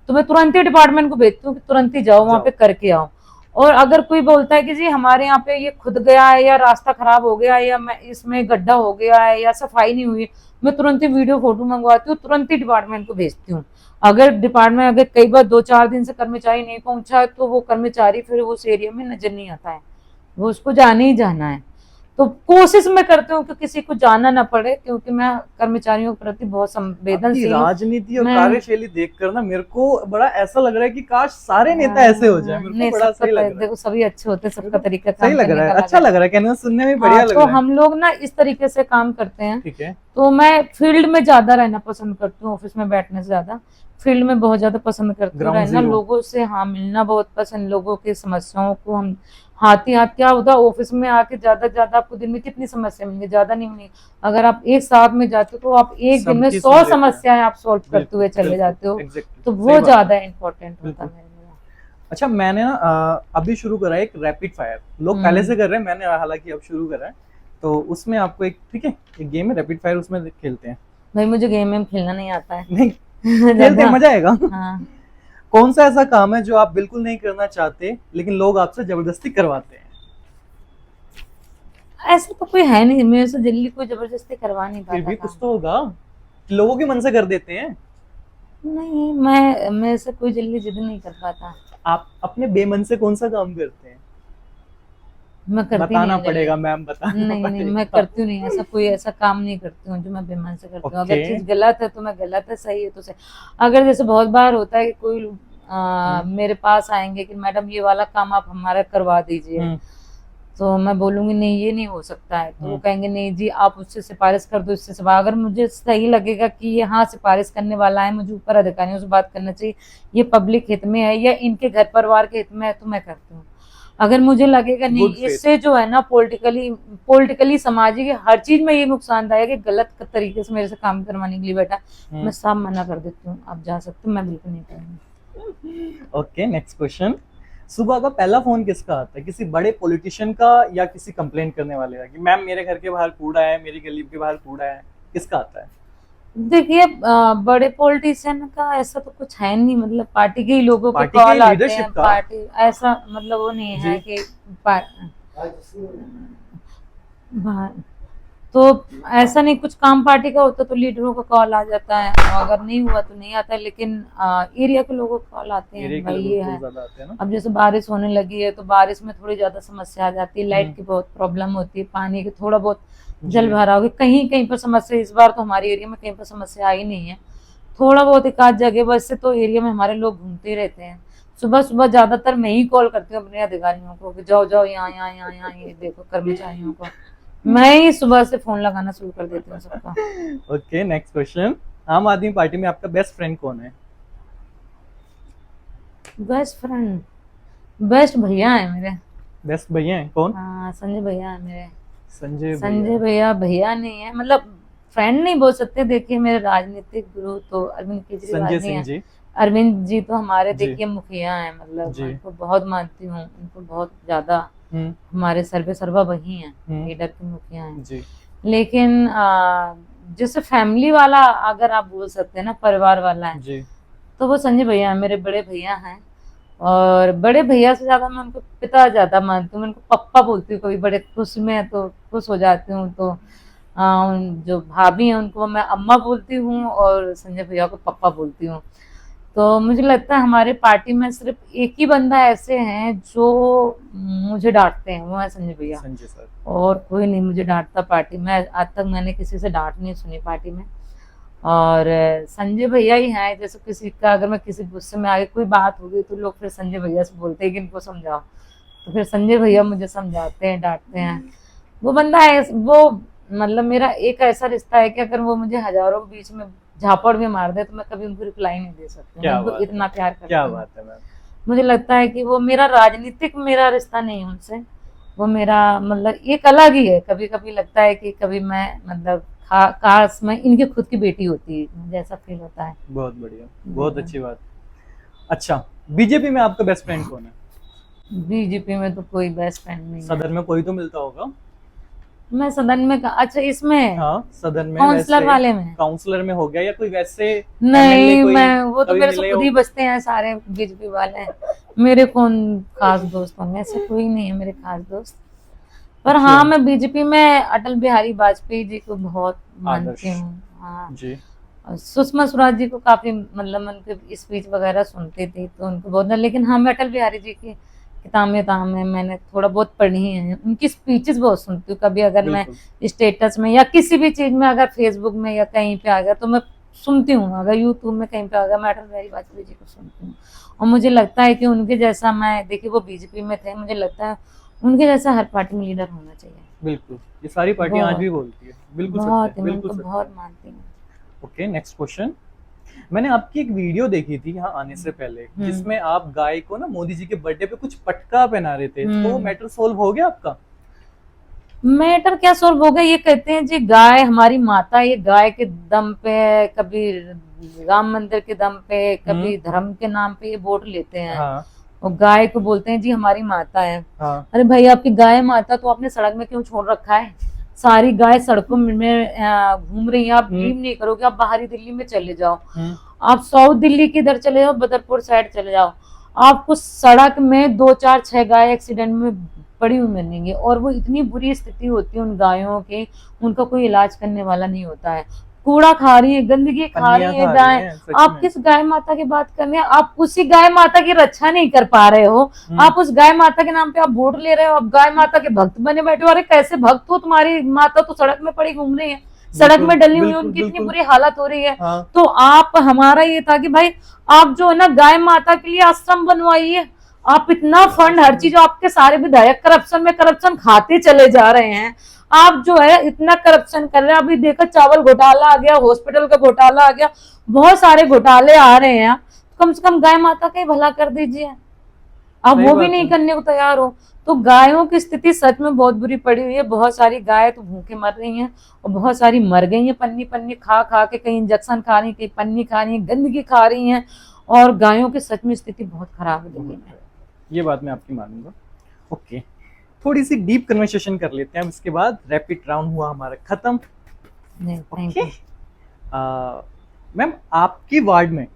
तो मैं तुरंत ही डिपार्टमेंट को भेजती हूँ कि तुरंत ही जाओ वहां पे करके आओ। और अगर कोई बोलता है कि जी हमारे यहाँ पे ये खुद गया है, या रास्ता खराब हो गया है, या इसमें गड्ढा हो गया है, या सफाई नहीं हुई, मैं तुरंत ही वीडियो फोटो मंगवाती हूँ, तुरंत ही डिपार्टमेंट को भेजती हूँ। अगर डिपार्टमेंट, अगर कई बार 2-4 दिन से कर्मचारी नहीं पहुंचा है, तो वो कर्मचारी फिर उस एरिया में नजर नहीं आता है, वो उसको जाने ही जाना है। तो कोशिश मैं करती हूँ कि किसी को जानना ना पड़े, क्योंकि मैं कर्मचारियों के प्रति बहुत आपकी संवेदनशील हूँ। राजनीति और मैं कार्यशैली देखकर ना मेरे को बड़ा ऐसा लग रहा है कि काश सारे नेता ऐसे हो जाए, मेरे नहीं, को बड़ा सबका सही लग रहा है। देखो सभी अच्छे होते हैं, मेरे सबका को तरीका सही काम लग करने रहा है, का अलग अच्छा है। लग रहा है, कहने में सुनने में हाँ, बढ़िया लग तो रहा है। हम लोग ना इस तरीके से काम करते हैं। ठीक है। तो मैं फील्ड में ज्यादा रहना पसंद करती हूँ, ऑफिस में बैठने से ज्यादा फील्ड में बहुत ज्यादा पसंद करती हूँ ग्राउंड रहना, जीरो। लोगों से हाँ मिलना बहुत पसंद, लोगों की समस्याओं को हम हाथ ही हाथ, क्या होता है ऑफिस में आके ज्यादा आपको दिन में कितनी समस्या मिलेंगी, ज्यादा नहीं मिलेंगी। अगर आप एक साथ में जाते हो तो आप एक दिन में सबकी 100 सुन लेते हैं। समस्याएं आप सॉल्व करते हुए बिल्कुल चले बिल्कुल, जाते हो, एग्जैक्टली तो सही वो बात ज्यादा है। इम्पोर्टेंट होता बिल्कुल। है मेरे लिए। अच्छा, मैंने ना अभी शुरू करा है एक रैपिड फायर, लोग पहले से कर रहे हैं, मैंने हालांकि अब शुरू करा है, तो उसमें आपको एक, ठीक है, एक गेम है रैपिड फायर, उसमें खेलते हैं। भाई मुझे गेम में खेलना नहीं आता है। नहीं, खेलते हैं, ज्यादा। मजा आएगा। हाँ, कौन सा ऐसा काम है जो आप बिल्कुल नहीं करना चाहते लेकिन लोग आपसे जबरदस्ती करवाते हैं? ऐसा तो कोई है नहीं, मेरे से जल्दी कोई जबरदस्ती करवा नहीं फिर पाता भी कुछ काम। तो होगा, लोगों के मन से कर देते हैं। नहीं, मैं मेरे से कोई जल्दी जिद नहीं कर पाता। आप अपने बेमन से कौन सा काम करते हैं? मैं करती नहीं बताना हूँ पड़ेगा जल्दी। मैम, बताना नहीं, मैं पड़ेगा। करती हूँ नहीं, ऐसा कोई ऐसा काम नहीं करती हूँ जो मैं बेईमान से करती हूँ। ओके। अगर चीज गलत है तो मैं गलत है, सही है तो सही। अगर जैसे बहुत बार होता है कि कोई मेरे पास आएंगे कि मैडम ये वाला काम आप हमारा करवा दीजिए, तो मैं बोलूंगी नहीं ये नहीं हो सकता है, तो वो कहेंगे नहीं जी आप उससे सिफारिश कर दो, इससे सिफारिश। अगर मुझे सही लगेगा कि ये हाँ सिफारिश करने वाला है, मुझे ऊपर अधिकारियों से बात करना चाहिए, ये पब्लिक हित में है या इनके घर परिवार के हित में है, तो मैं करती हूँ। अगर मुझे लगेगा नहीं Good faith। इससे जो है ना पॉलिटिकली सामाजिक हर चीज में ये नुकसानदायक है, गलत तरीके से मेरे से काम करवाने के लिए बैठा, मैं साफ मना कर देती हूँ, आप जा सकते हो, मैं बिल्कुल नहीं करूँगी। Okay, next question. सुबह का पहला फोन किसका आता है, किसी बड़े पॉलिटिशियन का या किसी कंप्लेंट करने वाले का कि मैम मेरे घर के बाहर कूड़ा है, मेरी गली के बाहर कूड़ा है, किसका आता है? देखिए बड़े पॉलिटिशियन का ऐसा तो कुछ है नहीं, मतलब पार्टी के ही लोगों के पार्टी के कॉल आते लीडरशिप हैं, का? पार्टी ऐसा मतलब वो नहीं है जी। कि तो ऐसा नहीं, कुछ काम पार्टी का होता तो लीडरों का कॉल आ जाता है, अगर नहीं हुआ तो नहीं आता है, लेकिन एरिया के लोगों के कॉल आते हैं। एरिया के भाई लोगों ये को है, ज्यादा आते हैं ना। अब जैसे बारिश होने लगी है तो बारिश में थोड़ी ज्यादा समस्या आ जाती है, लाइट की बहुत प्रॉब्लम होती है, पानी की थोड़ा बहुत जल भराव की कहीं कहीं पर समस्या। इस बार तो हमारे एरिया में कहीं पर समस्या आई नहीं है, थोड़ा बहुत एक आध जगह, वैसे तो एरिया में हमारे लोग घूमते ही रहते हैं। सुबह सुबह ज्यादातर मैं ही कॉल करती हूँ अपने अधिकारियों को कि जाओ जाओ यहाँ यहाँ यहाँ यहाँ, ये देखो कर्मचारियों को, मैं ही सुबह से फोन लगाना शुरू कर देती हूँ सबका। Okay, next question. आम आदमी पार्टी में आपका बेस्ट फ्रेंड कौन है? बेस्ट फ्रेंड, बेस्ट भैया है मेरे। बेस्ट भैया है कौन? हाँ, संजय भैया है मेरे। संजय संजय भैया भैया नहीं है, मतलब फ्रेंड नहीं बोल सकते। देखिए मेरे राजनीतिक गुरु तो अरविंद केजरीवाल संजय नहीं सिंह है। जी। अरविंद जी तो हमारे जी। देखिए मुखिया हैं, मतलब जी। मैं उनको बहुत मानती हूँ, उनको बहुत ज्यादा, हमारे सर्वे सर्वा वही हैं, लीडर के मुखिया हैं जी। लेकिन जैसे फैमिली वाला अगर आप बोल सकते हैं ना, परिवार वाला है जी। तो वो संजय भैया है, मेरे बड़े भैया हैं। और बड़े भैया से ज्यादा मैं उनको पिता ज्यादा मानती हूँ, मैं उनको पप्पा बोलती हूँ, कभी बड़े खुश में तो खुश हो जाती हूँ तो जो भाभी हैं उनको मैं अम्मा बोलती हूँ और संजय भैया को पप्पा बोलती हूँ। तो मुझे लगता है हमारे पार्टी में सिर्फ एक ही बंदा ऐसे हैं जो मुझे डांटते हैं, वो है संजय भैया, संजय सर। और कोई नहीं मुझे डांटता पार्टी में, आज तक मैंने किसी से डांट नहीं सुनी पार्टी में। और संजय भैया ही हैं, जैसे किसी का अगर मैं किसी गुस्से में आगे कोई बात होगी तो लोग फिर संजय भैया से बोलते हैं कि इनको समझाओ, तो फिर संजय भैया मुझे समझाते हैं, डांटते हैं। वो बंदा है, वो मतलब मेरा एक ऐसा रिश्ता है कि अगर वो मुझे हजारों के बीच में झापड़ भी मार दे तो मैं कभी उनको रिप्लाई नहीं दे सकती, मैं उनको इतना प्यार करती हूँ। क्या बात है मैम। मुझे लगता है कि वो मेरा राजनीतिक मेरा रिश्ता नहीं है उनसे, वो मेरा मतलब एक अलग ही है। कभी कभी लगता है कि कभी मैं मतलब काश मैं इनकी खुद की बेटी होती, मुझे ऐसा फील होता है। बहुत बढ़िया, बहुत अच्छी बात। अच्छा, बीजेपी में आपका बेस्ट फ्रेंड कौन है? बीजेपी में तो कोई बेस्ट फ्रेंड नहीं है। सदन में कोई तो मिलता होगा? मैं सदन में अच्छा इसमें हाँ, सदन में काउंसलर वाले में, काउंसलर में हो गया या कोई वैसे नहीं मैं वो तो कभी मेरे से मिले खुद हो? ही बचते हैं सारे बीजेपी वाले, मेरे कौन खास दोस्त होंगे, ऐसे कोई नहीं है मेरे खास दोस्त। पर अच्छा। हाँ मैं बीजेपी में अटल बिहारी वाजपेयी जी को बहुत मानती हूँ। हाँ जी। और सुषमा स्वराज जी को काफी मतलब उनके स्पीच वगैरह सुनती थी तो उनको बहुत, लेकिन हाँ मैं अटल बिहारी जी की किताबें मैंने थोड़ा बहुत पढ़ी हैं, उनकी स्पीचेस बहुत सुनती हूँ। कभी अगर मैं बिल्कुल। स्टेटस में या किसी भी चीज में, अगर फेसबुक में या कहीं पे आ गया तो मैं सुनती हूँ। अगर यूट्यूब में कहीं पे आ गया, मैं अटल बिहारी वाजपेयी जी को सुनती हूँ। और मुझे लगता है कि उनके जैसा, मैं देखिए वो बीजेपी में थे, मुझे लगता है उनके जैसा हर पार्टी में लीडर होना चाहिए। बिल्कुल, ये सारी पार्टियां आज बहुत भी बोलती है, बिल्कुल सत्य बहुत है, ही, मैं बिल्कुल उनको सत्य है। बहुत मानती हूँ। Okay, next question. मैंने आपकी एक वीडियो देखी थी यहाँ आने से पहले, जिसमें आप गाय को ना मोदी जी के बर्थडे पे कुछ पटका पहना रहे थे, तो मैटर सोल्व हो गया आपका? मैटर क्या सॉल्व हो गया, ये कहते हैं जी गाय हमारी माता, ये गाय के दम पे, कभी राम मंदिर के दम पे, कभी धर्म के नाम पे ये वोट लेते हैं। हाँ और गाय को बोलते हैं जी हमारी माता है। हाँ। अरे भाई, आपकी गाय माता तो आपने सड़क में क्यों छोड़ रखा है? सारी गाय सड़कों में घूम रही है, आप बिलीव नहीं करोगे। आप बाहरी दिल्ली में चले जाओ, आप साउथ दिल्ली की इधर चले जाओ, बदरपुर साइड चले जाओ, आपको सड़क में 2 4 6 गाय एक्सीडेंट में पड़ी हुई मिलेंगी। और वो इतनी बुरी स्थिति होती है उन गायों की, उनका कोई इलाज करने वाला नहीं होता है। कूड़ा खा रही है, गंदगी खा रही है गाय। आप किस गाय माता की बात कर रहे हैं? आप उसी गाय माता की रक्षा नहीं कर पा रहे हो। आप उस गाय माता के नाम पे आप वोट ले रहे हो, आप गाय माता के भक्त बने बैठे हो। अरे कैसे भक्त हो? तुम्हारी माता तो सड़क में पड़ी घूम रही है, सड़क में डली हुई, उनकी इतनी बुरी हालत हो रही है। तो आप, हमारा ये था कि भाई आप जो है ना गाय माता के लिए आश्रम बनवाइए। आप इतना फंड, हर चीज, आपके सारे विधायक करप्शन में करप्शन खाते चले जा रहे हैं। आप जो है इतना करप्शन कर रहे हैं। अभी देखो चावल घोटाला आ गया, हॉस्पिटल का घोटाला आ गया, बहुत सारे घोटाले आ रहे हैं। कम से कम गाय माता का ही भला कर दीजिए। आप वो भी नहीं करने को तैयार हो। तो गायों की स्थिति सच में बहुत बुरी पड़ी हुई है। बहुत सारी गाय तो भूखे मर रही हैं और बहुत सारी मर गई हैं पन्नी पन्नी खा खा के। कहीं इंजेक्शन खा रही, कहीं पन्नी खा रही, गंदगी खा रही हैं। और गायों की सच में स्थिति बहुत खराब है दिल्ली में। ये बात मैं आपकी मानूंगा। ओके, थोड़ी सी डीप कन्वर्सेशन कर लेते हैं, इसके बाद रैपिड राउंड हुआ हमारा खत्म। Thank you. मैम, आपकी वार्ड में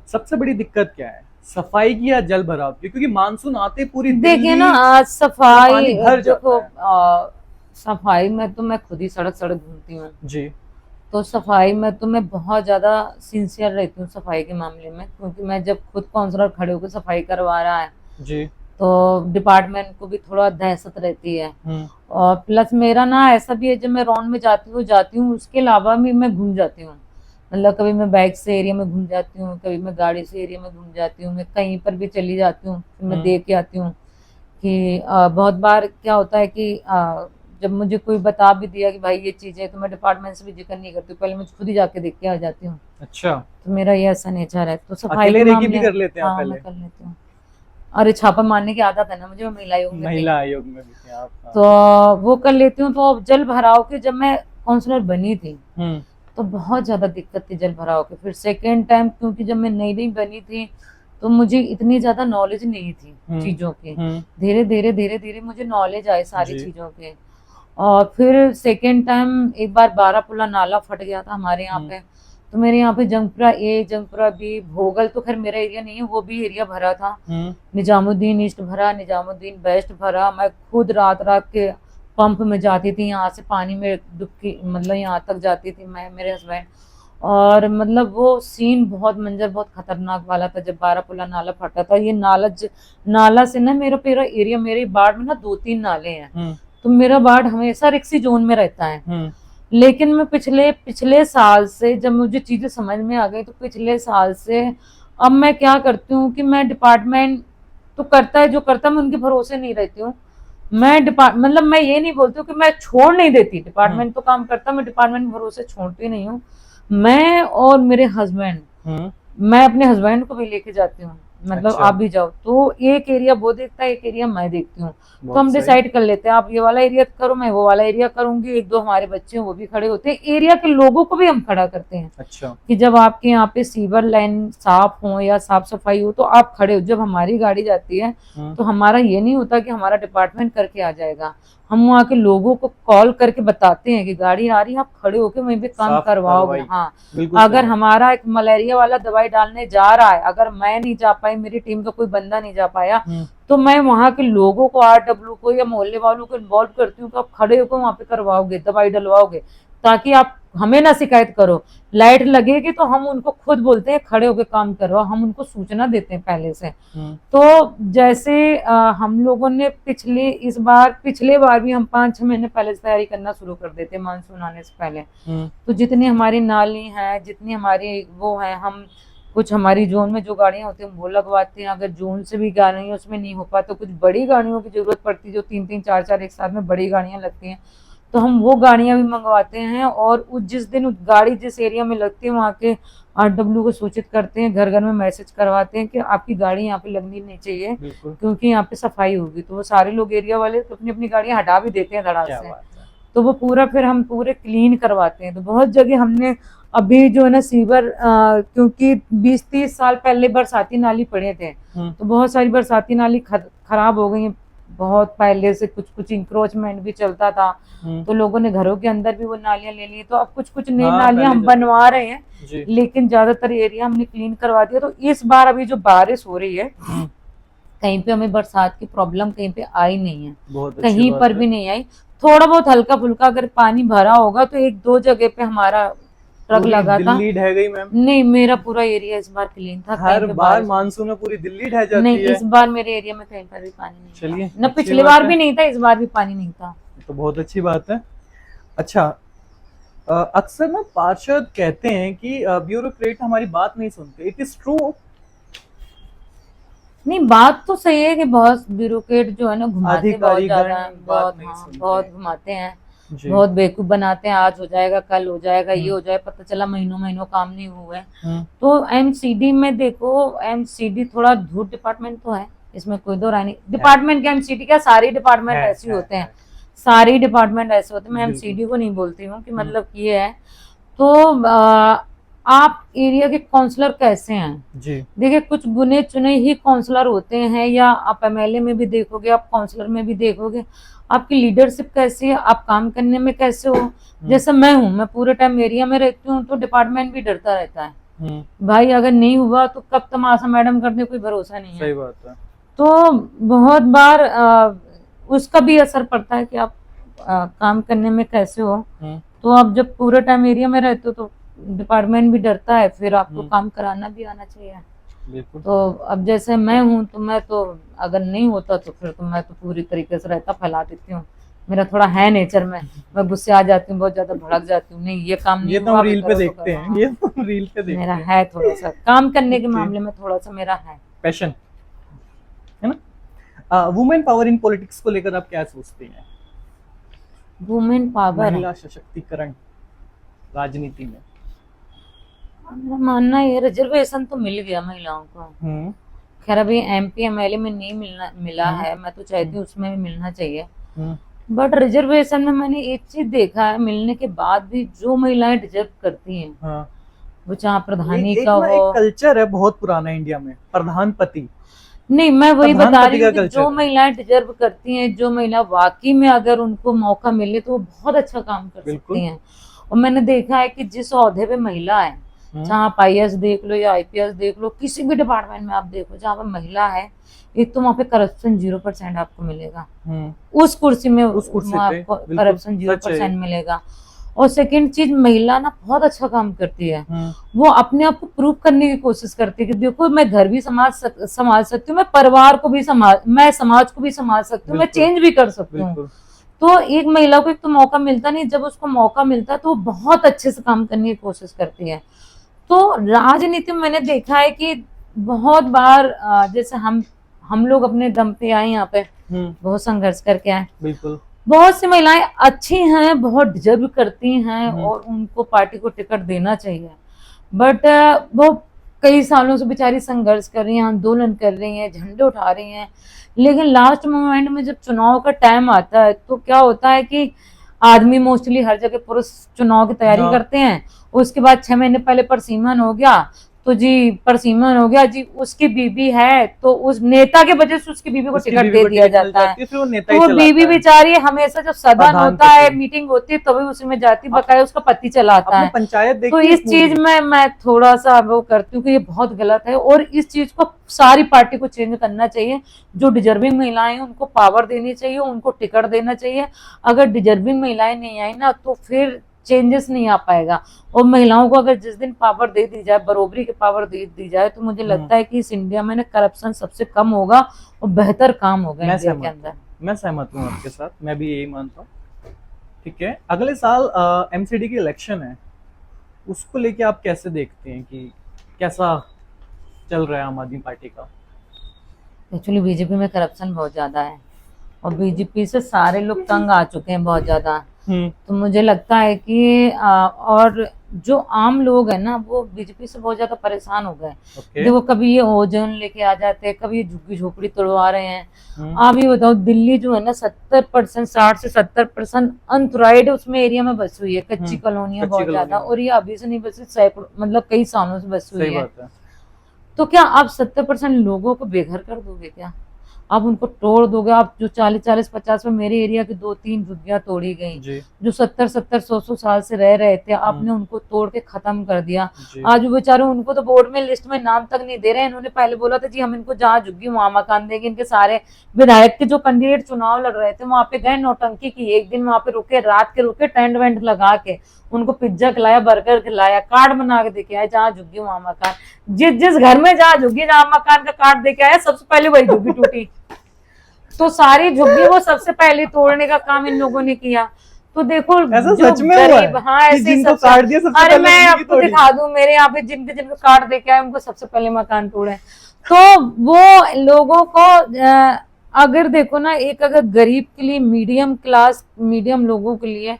सबसे बड़ी दिक्कत क्या है, सफाई की या जल भराव की? क्योंकि मानसून आते पूरी देखिए ना, आज सफाई, भर देखो सफाई में तो मैं खुद ही सड़क सड़क घूमती हूँ जी। तो सफाई में तो मैं बहुत ज्यादा सिंसियर रहती हूँ सफाई के मामले में। क्योंकि मैं जब खुद काउंसलर खड़े होकर सफाई करवा रहा है जी, तो डिपार्टमेंट को भी थोड़ा दहशत रहती है। और प्लस मेरा ना ऐसा भी है, जब मैं राउंड में जाती हूँ उसके अलावा भी मैं घूम जाती हूँ। मतलब कभी मैं बाइक से एरिया में घूम जाती हूँ, कभी मैं गाड़ी से एरिया में घूम जाती हूँ, मैं कहीं पर भी चली जाती हूँ, फिर मैं देख के आती हूँ कि बहुत बार क्या होता है कि जब मुझे कोई बता भी दिया कि भाई ये चीज है, तो मैं डिपार्टमेंट से भी जिक्र नहीं करती हूँ, पहले मैं खुद ही जाके देख के आ जाती हूँ। अच्छा, तो मेरा ये ऐसा नेचर है। तो सफाई अकेले के रेकी मामले भी कर लेते हैं आप? हाँ, पहले मैं कर लेती हूँ। अरे छापा मारने की आदत है ना मुझे, महिला आयोग में थी। महिला आयोग में भी थे आप? हाँ। तो वो कर लेती हूँ। तो अब जल भराव की, जब मैं काउंसलर बनी थी तो बहुत ज्यादा दिक्कत थी जल भराव की। फिर सेकेंड टाइम, क्योंकि जब मैं नई नई बनी थी तो मुझे इतनी ज्यादा नॉलेज नहीं थी चीजों की। धीरे धीरे धीरे धीरे मुझे नॉलेज आई सारी चीजों के। और फिर सेकेंड टाइम एक बार बारापुला नाला फट गया था हमारे यहाँ पे। तो मेरे यहाँ पे जंगपुरा ए, जंगपुरा बी, भोगल तो खैर मेरा एरिया नहीं है, वो भी एरिया भरा था। निजामुद्दीन ईस्ट भरा, निजामुद्दीन वेस्ट भरा। मैं खुद रात रात के पंप में जाती थी, यहाँ से पानी में डुबकी, मतलब यहाँ तक जाती थी मैं, मेरे हस्बैंड। और मतलब वो सीन बहुत, मंजर बहुत खतरनाक वाला था जब बारापुला नाला फटा था। ये नाला से ना मेरा पूरा एरिया, मेरे वार्ड में ना 2-3 नाले हैं। तो मेरा वार्ड हमेशा रिक्सी जोन में रहता है। लेकिन मैं पिछले साल से जब मुझे चीजें समझ में आ गई, तो पिछले साल से अब मैं क्या करती हूँ कि मैं डिपार्टमेंट तो करता है जो करता है, मैं उनके भरोसे नहीं रहती हूँ। मैं मतलब मैं ये नहीं बोलती हूँ कि मैं छोड़ नहीं देती, डिपार्टमेंट तो काम करता, मैं डिपार्टमेंट भरोसे छोड़ती नहीं हूँ। मैं और मेरे हस्बैंड, मैं अपने हस्बैंड को भी लेके जाती हूँ, मतलब आप भी जाओ तो एक एरिया वो देखता है, एक एरिया मैं देखती हूँ। तो हम डिसाइड कर लेते हैं, आप ये वाला एरिया करो, मैं वो वाला एरिया करूंगी। 1-2 हमारे बच्चे हैं वो भी खड़े होते हैं, एरिया के लोगों को भी हम खड़ा करते हैं। अच्छा, कि जब आपके यहाँ पे सीवर लाइन साफ हो या साफ सफाई हो तो आप खड़े हो। जब हमारी गाड़ी जाती है तो हमारा ये नहीं होता कि हमारा डिपार्टमेंट करके आ जाएगा, हम वहाँ के लोगों को कॉल करके बताते हैं कि गाड़ी आ रही है, आप खड़े होके वहीं पे काम करवाओगे। हाँ, अगर हमारा एक मलेरिया वाला दवाई डालने जा रहा है, अगर मैं नहीं जा पाई, मेरी टीम का कोई बंदा नहीं जा पाया, तो मैं वहाँ के लोगों को, RW को या मोहल्ले वालों को इन्वॉल्व करती हूँ कि आप खड़े होकर वहाँ पे करवाओगे, दवाई डलवाओगे। ताकि आप हमें ना शिकायत करो। लाइट लगेगी तो हम उनको खुद बोलते हैं खड़े होकर काम करो, हम उनको सूचना देते हैं पहले से। तो जैसे हम लोगों ने पिछले बार भी हम 5-6 महीने पहले से तैयारी करना शुरू कर देते मानसून आने से पहले। तो जितनी हमारी नाली है, जितनी हमारी वो है, हम कुछ हमारी जोन में जो गाड़ियां होती हैं वो लगवाते हैं। अगर जोन से भी गाड़ियां उसमें नहीं हो पाता तो कुछ बड़ी गाड़ियों की जरूरत पड़ती है, जो 3-3 4-4 एक साथ में बड़ी गाड़ियां लगती हैं, तो हम वो गाड़ियां भी मंगवाते हैं। और जिस दिन गाड़ी जिस एरिया में लगती है वहाँ के RW को सूचित करते हैं, घर घर में मैसेज करवाते हैं कि आपकी गाड़ी यहाँ पे लगनी नहीं चाहिए क्योंकि यहाँ पे सफाई होगी। तो वो सारे लोग एरिया वाले तो अपनी अपनी गाड़ियां हटा भी देते हैं धड़ाक से। तो वो पूरा हम पूरे क्लीन करवाते हैं। तो बहुत जगह हमने अभी जो है ना सीवर, क्योंकि 20-30 साल पहले बरसाती नाली पड़े थे, तो बहुत सारी बरसाती नाली खराब हो गई है। बहुत पहले से कुछ इंक्रोचमेंट भी चलता था, तो लोगों ने घरों के अंदर भी वो नालियां ले ली। तो अब कुछ नई नालियां हम बनवा रहे हैं, लेकिन ज्यादातर एरिया हमने क्लीन करवा दिया। तो इस बार अभी जो बारिश हो रही है, कहीं पे हमें बरसात की प्रॉब्लम कहीं पे आई नहीं है, कहीं पर भी नहीं आई। थोड़ा बहुत हल्का फुल्का अगर पानी भरा होगा तो 1-2 जगह पे हमारा ट्रक लगा था। दिल्ली ढह गई मैम? नहीं, मेरा पूरा एरिया इस बार क्लीन था। हर बार मानसून में पूरी दिल्ली ढह जाती नहीं, है। इस बार मेरे एरिया में कहीं पर भी पानी नहीं। चलिए, न पिछली बार भी नहीं था, इस बार भी पानी नहीं था, तो बहुत अच्छी बात है। अच्छा, अक्सर ना पार्षद कहते हैं कि ब्यूरोक्रेट हमारी बात नहीं सुनते, इट इज ट्रू? नहीं, बात तो सही है कि बहुत ब्यूरोक्रेट जो है ना घुमाते बहुत ज्यादा है, बहुत घुमाते हैं, बहुत बेवकूफ बनाते हैं। आज हो जाएगा, कल हो जाएगा, ये हो जाएगा, पता चला महीनों काम नहीं हुआ है। तो MCD में देखो, MCD थोड़ा धूर्त डिपार्टमेंट तो है, इसमें कोई दो राय नहीं। डिपार्टमेंट के MCD क्या, सारे डिपार्टमेंट ऐसे होते हैं, सारे डिपार्टमेंट ऐसे होते हैं। मैं MCD को नहीं बोलती हूँ कि मतलब ये है। तो आप एरिया के काउंसलर कैसे हैं जी? देखिए, कुछ गुने चुने ही काउंसलर होते हैं, या आप MLA में भी देखोगे, आप काउंसलर में भी देखोगे, आपकी लीडरशिप कैसी है, आप काम करने में कैसे हो। जैसे मैं हूँ, मैं पूरे टाइम एरिया में रहती हूँ, तो डिपार्टमेंट भी डरता रहता है भाई, अगर नहीं हुआ तो कब तमाशा मैडम करने कोई भरोसा नहीं है। सही बात है। तो बहुत बार उसका भी असर पड़ता है कि आप काम करने में कैसे हो। तो आप जब पूरे टाइम एरिया में रहते हो तो डिपार्टमेंट भी डरता है, फिर आपको काम कराना भी आना चाहिए। तो अब जैसे मैं हूँ, तो मैं तो अगर नहीं होता तो फिर तो मैं तो पूरी तरीके से रायता फैला देती हूँ। मेरा थोड़ा है नेचर में, मैं गुस्से आ जाती हूँ, बहुत ज्यादा भड़क जाती हूँ। नहीं, ये काम नहीं, ये तो रील पे देखते हैं, ये तो रील पे देखते हैं। मेरा है थोड़ा सा काम करने के मामले में, थोड़ा सा मेरा है पैशन, है ना। वुमेन पावर इन पॉलिटिक्स को लेकर आप क्या सोचते हैं? वुमेन पावर, महिला सशक्तिकरण राजनीति में मेरा मानना है रिजर्वेशन तो मिल गया महिलाओं को। खैर अभी MP MLA में नहीं मिला है, मैं तो चाहती हूँ उसमें भी मिलना चाहिए। बट रिजर्वेशन में मैंने एक चीज देखा है, मिलने के बाद भी जो महिलाएं डिजर्व करती हैं, वो चाहे प्रधानी का हो। एक कल्चर है बहुत पुराना इंडिया में, प्रधानपति। नहीं, मैं वही बता रही हूँ, जो महिलाएं डिजर्व करती हैं, जो महिला वाकई में अगर उनको मौका मिले तो वो बहुत अच्छा काम कर सकती हैं। और मैंने देखा है कि जिस ओहदे पे महिला है, चाहे आप IAS देख लो या IPS देख लो, किसी भी डिपार्टमेंट में आप देखो जहाँ पर महिला है, एक तो वहाँ पे करप्शन 0% आपको मिलेगा, उस कुर्सी में आपको करप्शन 0% मिलेगा। और सेकंड चीज, महिला ना बहुत अच्छा काम करती है, वो अपने आप को प्रूव करने की कोशिश करती है कि देखो मैं घर भी संभाल सकती हूँ, मैं परिवार को भी मैं समाज को भी संभाल सकती हूँ, मैं चेंज भी कर सकती हूँ। तो एक महिला को एक तो मौका मिलता नहीं, जब उसको मौका मिलता है तो वो बहुत अच्छे से काम करने की कोशिश करती है। तो राजनीति में मैंने देखा है कि बहुत बार जैसे हम लोग अपने दम पे आए यहाँ पे, बहुत संघर्ष करके आए। बिल्कुल, बहुत सी महिलाएं अच्छी हैं, बहुत डिजर्व करती हैं और उनको पार्टी को टिकट देना चाहिए। बट वो कई सालों से बेचारी संघर्ष कर रही हैं, आंदोलन कर रही हैं, झंडे उठा रही हैं, लेकिन लास्ट मोमेंट में जब चुनाव का टाइम आता है तो क्या होता है कि आदमी मोस्टली हर जगह पुरुष चुनाव की तैयारी करते हैं, उसके बाद 6 महीने पहले परसीमन हो गया तो जी परसीमन हो गया जी, उसकी बीबी है तो उस नेता के वजह से उसकी बीबी को टिकट दे दिया जाता है। तो वो बीबी बेचारी हमेशा जब सदन होता है, मीटिंग होती है, तभी उसी में जाती, बकाया उसका पति चलाता है। पंचायत तो इस चीज में मैं थोड़ा सा वो करती हूँ कि ये बहुत गलत है और इस चीज को सारी पार्टी को चेंज करना चाहिए। जो डिजर्विंग महिलाएं हैं उनको पावर देनी चाहिए, उनको टिकट देना चाहिए। अगर डिजर्विंग महिलाएं नहीं आई ना तो फिर चेंजेस नहीं आ पाएगा। और महिलाओं को अगर जिस दिन पावर दे दी जाए, बरोबरी की पावर दे दी जाए, तो मुझे लगता है कि इस इंडिया में ना करप्शन सबसे कम होगा और बेहतर काम होगा इंडिया के अंदर। मैं सहमत हूँ आपके साथ, मैं भी यही मानता हूँ। ठीक है, अगले साल एमसीडी की इलेक्शन है, उसको लेके आप कैसे देखते हैं कि कैसा चल रहा है आम आदमी पार्टी का? एक्चुअली बीजेपी में करप्शन बहुत ज्यादा है और बीजेपी से सारे लोग तंग आ चुके हैं बहुत ज्यादा। तो मुझे लगता है कि और जो आम लोग है ना, वो बीजेपी से बहुत ज्यादा परेशान हो गए। देखो, कभी ये ओजोन लेके आ जाते हैं, कभी ये झुग्गी झोपड़ी तोड़वा रहे हैं। आप ये बताओ, दिल्ली जो है ना 70%, 60 से 70% अनथराइड उसमें एरिया में बसी हुई है, कच्ची कॉलोनियां बहुत ज्यादा, और ये अभी से नहीं बसी, सैकड़ों मतलब कई सालों से बसी हुई है। तो क्या आप 70% लोगों को बेघर कर दोगे? क्या आप उनको तोड़ दोगे? आप जो 40-50 में मेरे एरिया की 2-3 झुग्गियां तोड़ी गई, जो 70-70, 100-100 साल से रह रहे थे, आपने उनको तोड़ के खत्म कर दिया। आज वो बेचारे, उनको तो बोर्ड में लिस्ट में नाम तक नहीं दे रहे हैं। इन्होंने पहले बोला था जी हम इनको जहाँ झुग्गी वहां मकान देंगे। इनके सारे विधायक के जो कैंडिडेट चुनाव लड़ रहे थे, वहां पे गए, नौटंकी की, एक दिन वहां पे रुके, रात के रुके, टेंट वेंट लगा के उनको पिज्जा खिलाया, बर्गर खिलाया, कार्ड बना के देके आए, जहाँ झुग्गी वहां मकान। जिस घर में जहाँ झुग्गी जहाँ मकान का कार्ड देके आया, सबसे पहले वही झुग्गी टूटी। तो सारी झुग्गी वो सबसे पहले तोड़ने का काम इन लोगों ने किया। तो देखो, ऐसा जो सच में हुआ है? हाँ, ऐसे ही काट दिया सबसे अरे पहले मैं आपको दिखा दूं, मेरे यहाँ पे जिनके कार्ड देके आए, उनको सबसे पहले मकान तोड़े। तो वो लोगों को अगर देखो ना, एक अगर गरीब के लिए, मीडियम क्लास, मीडियम लोगों के लिए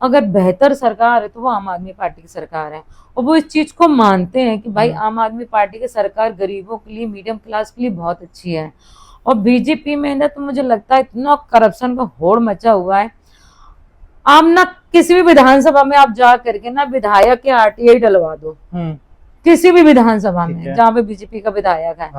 अगर बेहतर सरकार है तो वो आम आदमी पार्टी की सरकार है। और वो इस चीज को मानते हैं कि भाई आम आदमी पार्टी की सरकार गरीबों के लिए, मीडियम क्लास के लिए बहुत अच्छी है। और बीजेपी में ना, तो मुझे लगता है इतना करप्शन का होड़ मचा हुआ है। आप ना किसी भी विधानसभा में आप जा करके ना विधायक के आरटीआई डलवा दो, किसी भी विधानसभा में जहाँ पे बीजेपी का विधायक है,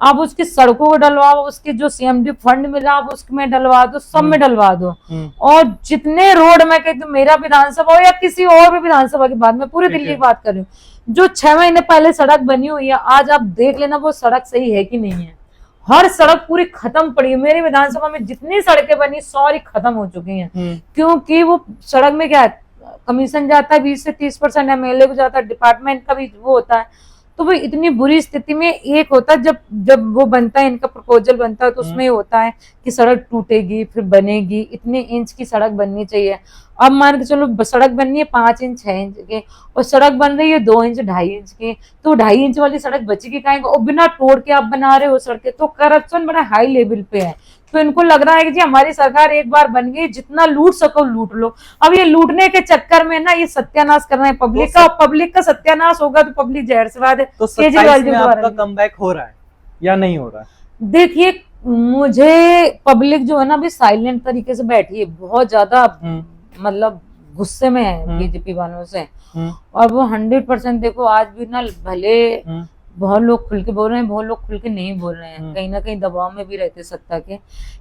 आप उसकी सड़कों को डलवाओ, उसके जो सीएमडी फंड मिला आप उसमें डलवा दो, सब में डलवा दो। और जितने रोड, मैं कहती हूँ मेरा विधानसभा हो या किसी और भी विधानसभा की बात, मैं पूरी दिल्ली की बात कर रही हूँ, जो 6 महीने पहले सड़क बनी हुई है, आज आप देख लेना वो सड़क सही है कि नहीं है। हर सड़क पूरी खत्म पड़ी है। मेरी विधानसभा में जितनी सड़कें बनी सारी खत्म हो चुकी हैं, क्योंकि वो सड़क में क्या है, कमीशन जाता है 20 से 30%, एमएलए को जाता है, डिपार्टमेंट का भी वो होता है। तो वो इतनी बुरी स्थिति में एक होता है, जब वो बनता है, इनका प्रपोजल बनता है, तो उसमें होता है कि सड़क टूटेगी फिर बनेगी, इतने इंच की सड़क बननी चाहिए। अब मान के चलो सड़क बननी है 5 इंच 6 इंच की, और सड़क बन रही है 2 इंच 2.5 इंच की, तो 2.5 इंच वाली सड़क बचेगी कहीं? और बिना तोड़ के आप बना रहे हो सड़कें। तो करप्शन बड़ा हाई लेवल पे है। तो इनको लग रहा है कि जी हमारी सरकार एक बार बन गई, जितना लूट सको लूट लो। अब ये लूटने के चक्कर में ना ये सत्यानाश कर रहे हैं पब्लिक का, और पब्लिक का सत्यानाश होगा तो पब्लिक जहर से बाद है। तो केजरीवाल जी आपका कमबैक हो रहा है या नहीं हो रहा है? देखिए, मुझे पब्लिक जो है ना अभी साइलेंट तरीके से बैठी है, बहुत ज्यादा मतलब गुस्से में है बीजेपी वालों से। और वो 100% देखो, आज भी ना भले बहुत लोग खुल के बोल रहे हैं, बहुत लोग खुल के नहीं बोल रहे हैं, कहीं ना कहीं दबाव में भी रहते सत्ता के,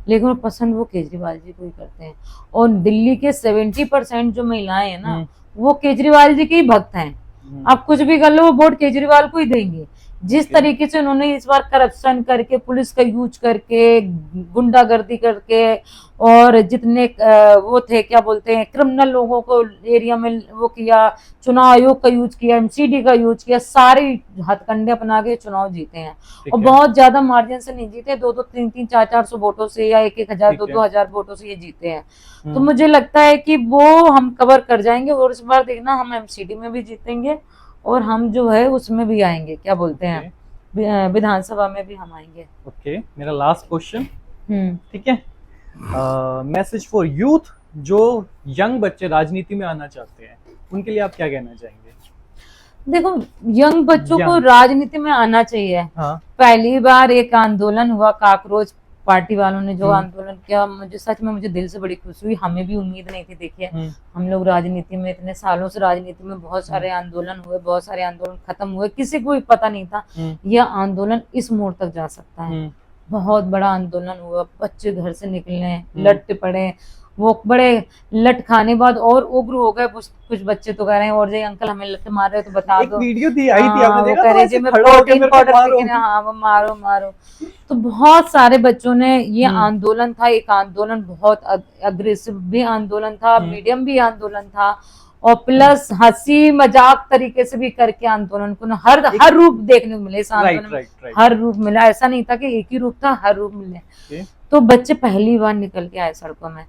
लेकिन वो पसंद वो केजरीवाल जी को ही करते हैं। और दिल्ली के 70% जो महिलाएं हैं ना, वो केजरीवाल जी के ही भक्त हैं। आप कुछ भी कर लो, वो वोट केजरीवाल को ही देंगे। जिस तरीके से उन्होंने इस बार करप्शन करके, पुलिस का यूज करके, गुंडागर्दी करके, और जितने वो थे क्या बोलते हैं क्रिमिनल लोगों को एरिया में वो किया, चुनाव आयोग का यूज किया, एमसीडी का यूज किया, सारे हथकंडे अपना के चुनाव जीते हैं। और बहुत ज्यादा मार्जिन से नहीं जीते, 2-2, 3-3, 400-400 वोटों से या 1-1,000, 2-2,000 वोटों से ये जीते हैं। तो मुझे लगता है कि वो हम कवर कर जाएंगे, और इस बार देखना हम एमसीडी में भी जीतेंगे, और हम जो है उसमें भी आएंगे, क्या बोलते हैं विधानसभा में भी हम आएंगे। ओके, मेरा लास्ट क्वेश्चन, ठीक है, मैसेज फॉर यूथ, जो यंग बच्चे राजनीति में आना चाहते हैं, उनके लिए आप क्या कहना चाहेंगे? देखो, यंग बच्चों को राजनीति में आना चाहिए। पहली बार एक आंदोलन हुआ, काकरोच पार्टी वालों ने जो आंदोलन किया, मुझे सच में मुझे दिल से बड़ी खुशी हुई। हमें भी उम्मीद नहीं थी। देखिए, हम लोग राजनीति में इतने सालों से, राजनीति में बहुत सारे आंदोलन हुए, बहुत सारे आंदोलन खत्म हुए, किसी को भी पता नहीं था यह आंदोलन इस मोड़ तक जा सकता है। बहुत बड़ा आंदोलन हुआ, बच्चे घर से निकले, लट पड़े, वो बड़े लट खाने बाद और उग्र हो गए। कुछ बच्चे तो कह रहे हैं और जी अंकल हमें लट मार रहे तो बता दो। वीडियो थी, आई थी, आपने देखा? कह रहे जी मैं प्रोटीन पाउडर, हाँ वो मारो मारो। तो बहुत सारे बच्चों ने ये आंदोलन था, एक आंदोलन बहुत अग्रेसिव भी आंदोलन था, मीडियम भी आंदोलन था, और प्लस हंसी मजाक तरीके से भी करके आंदोलन को ना हर रूप देखने को मिले इस आंदोलन में। हर रूप मिला, ऐसा नहीं था कि एक ही रूप था, हर रूप मिले। तो बच्चे पहली बार निकल के आए सड़कों में।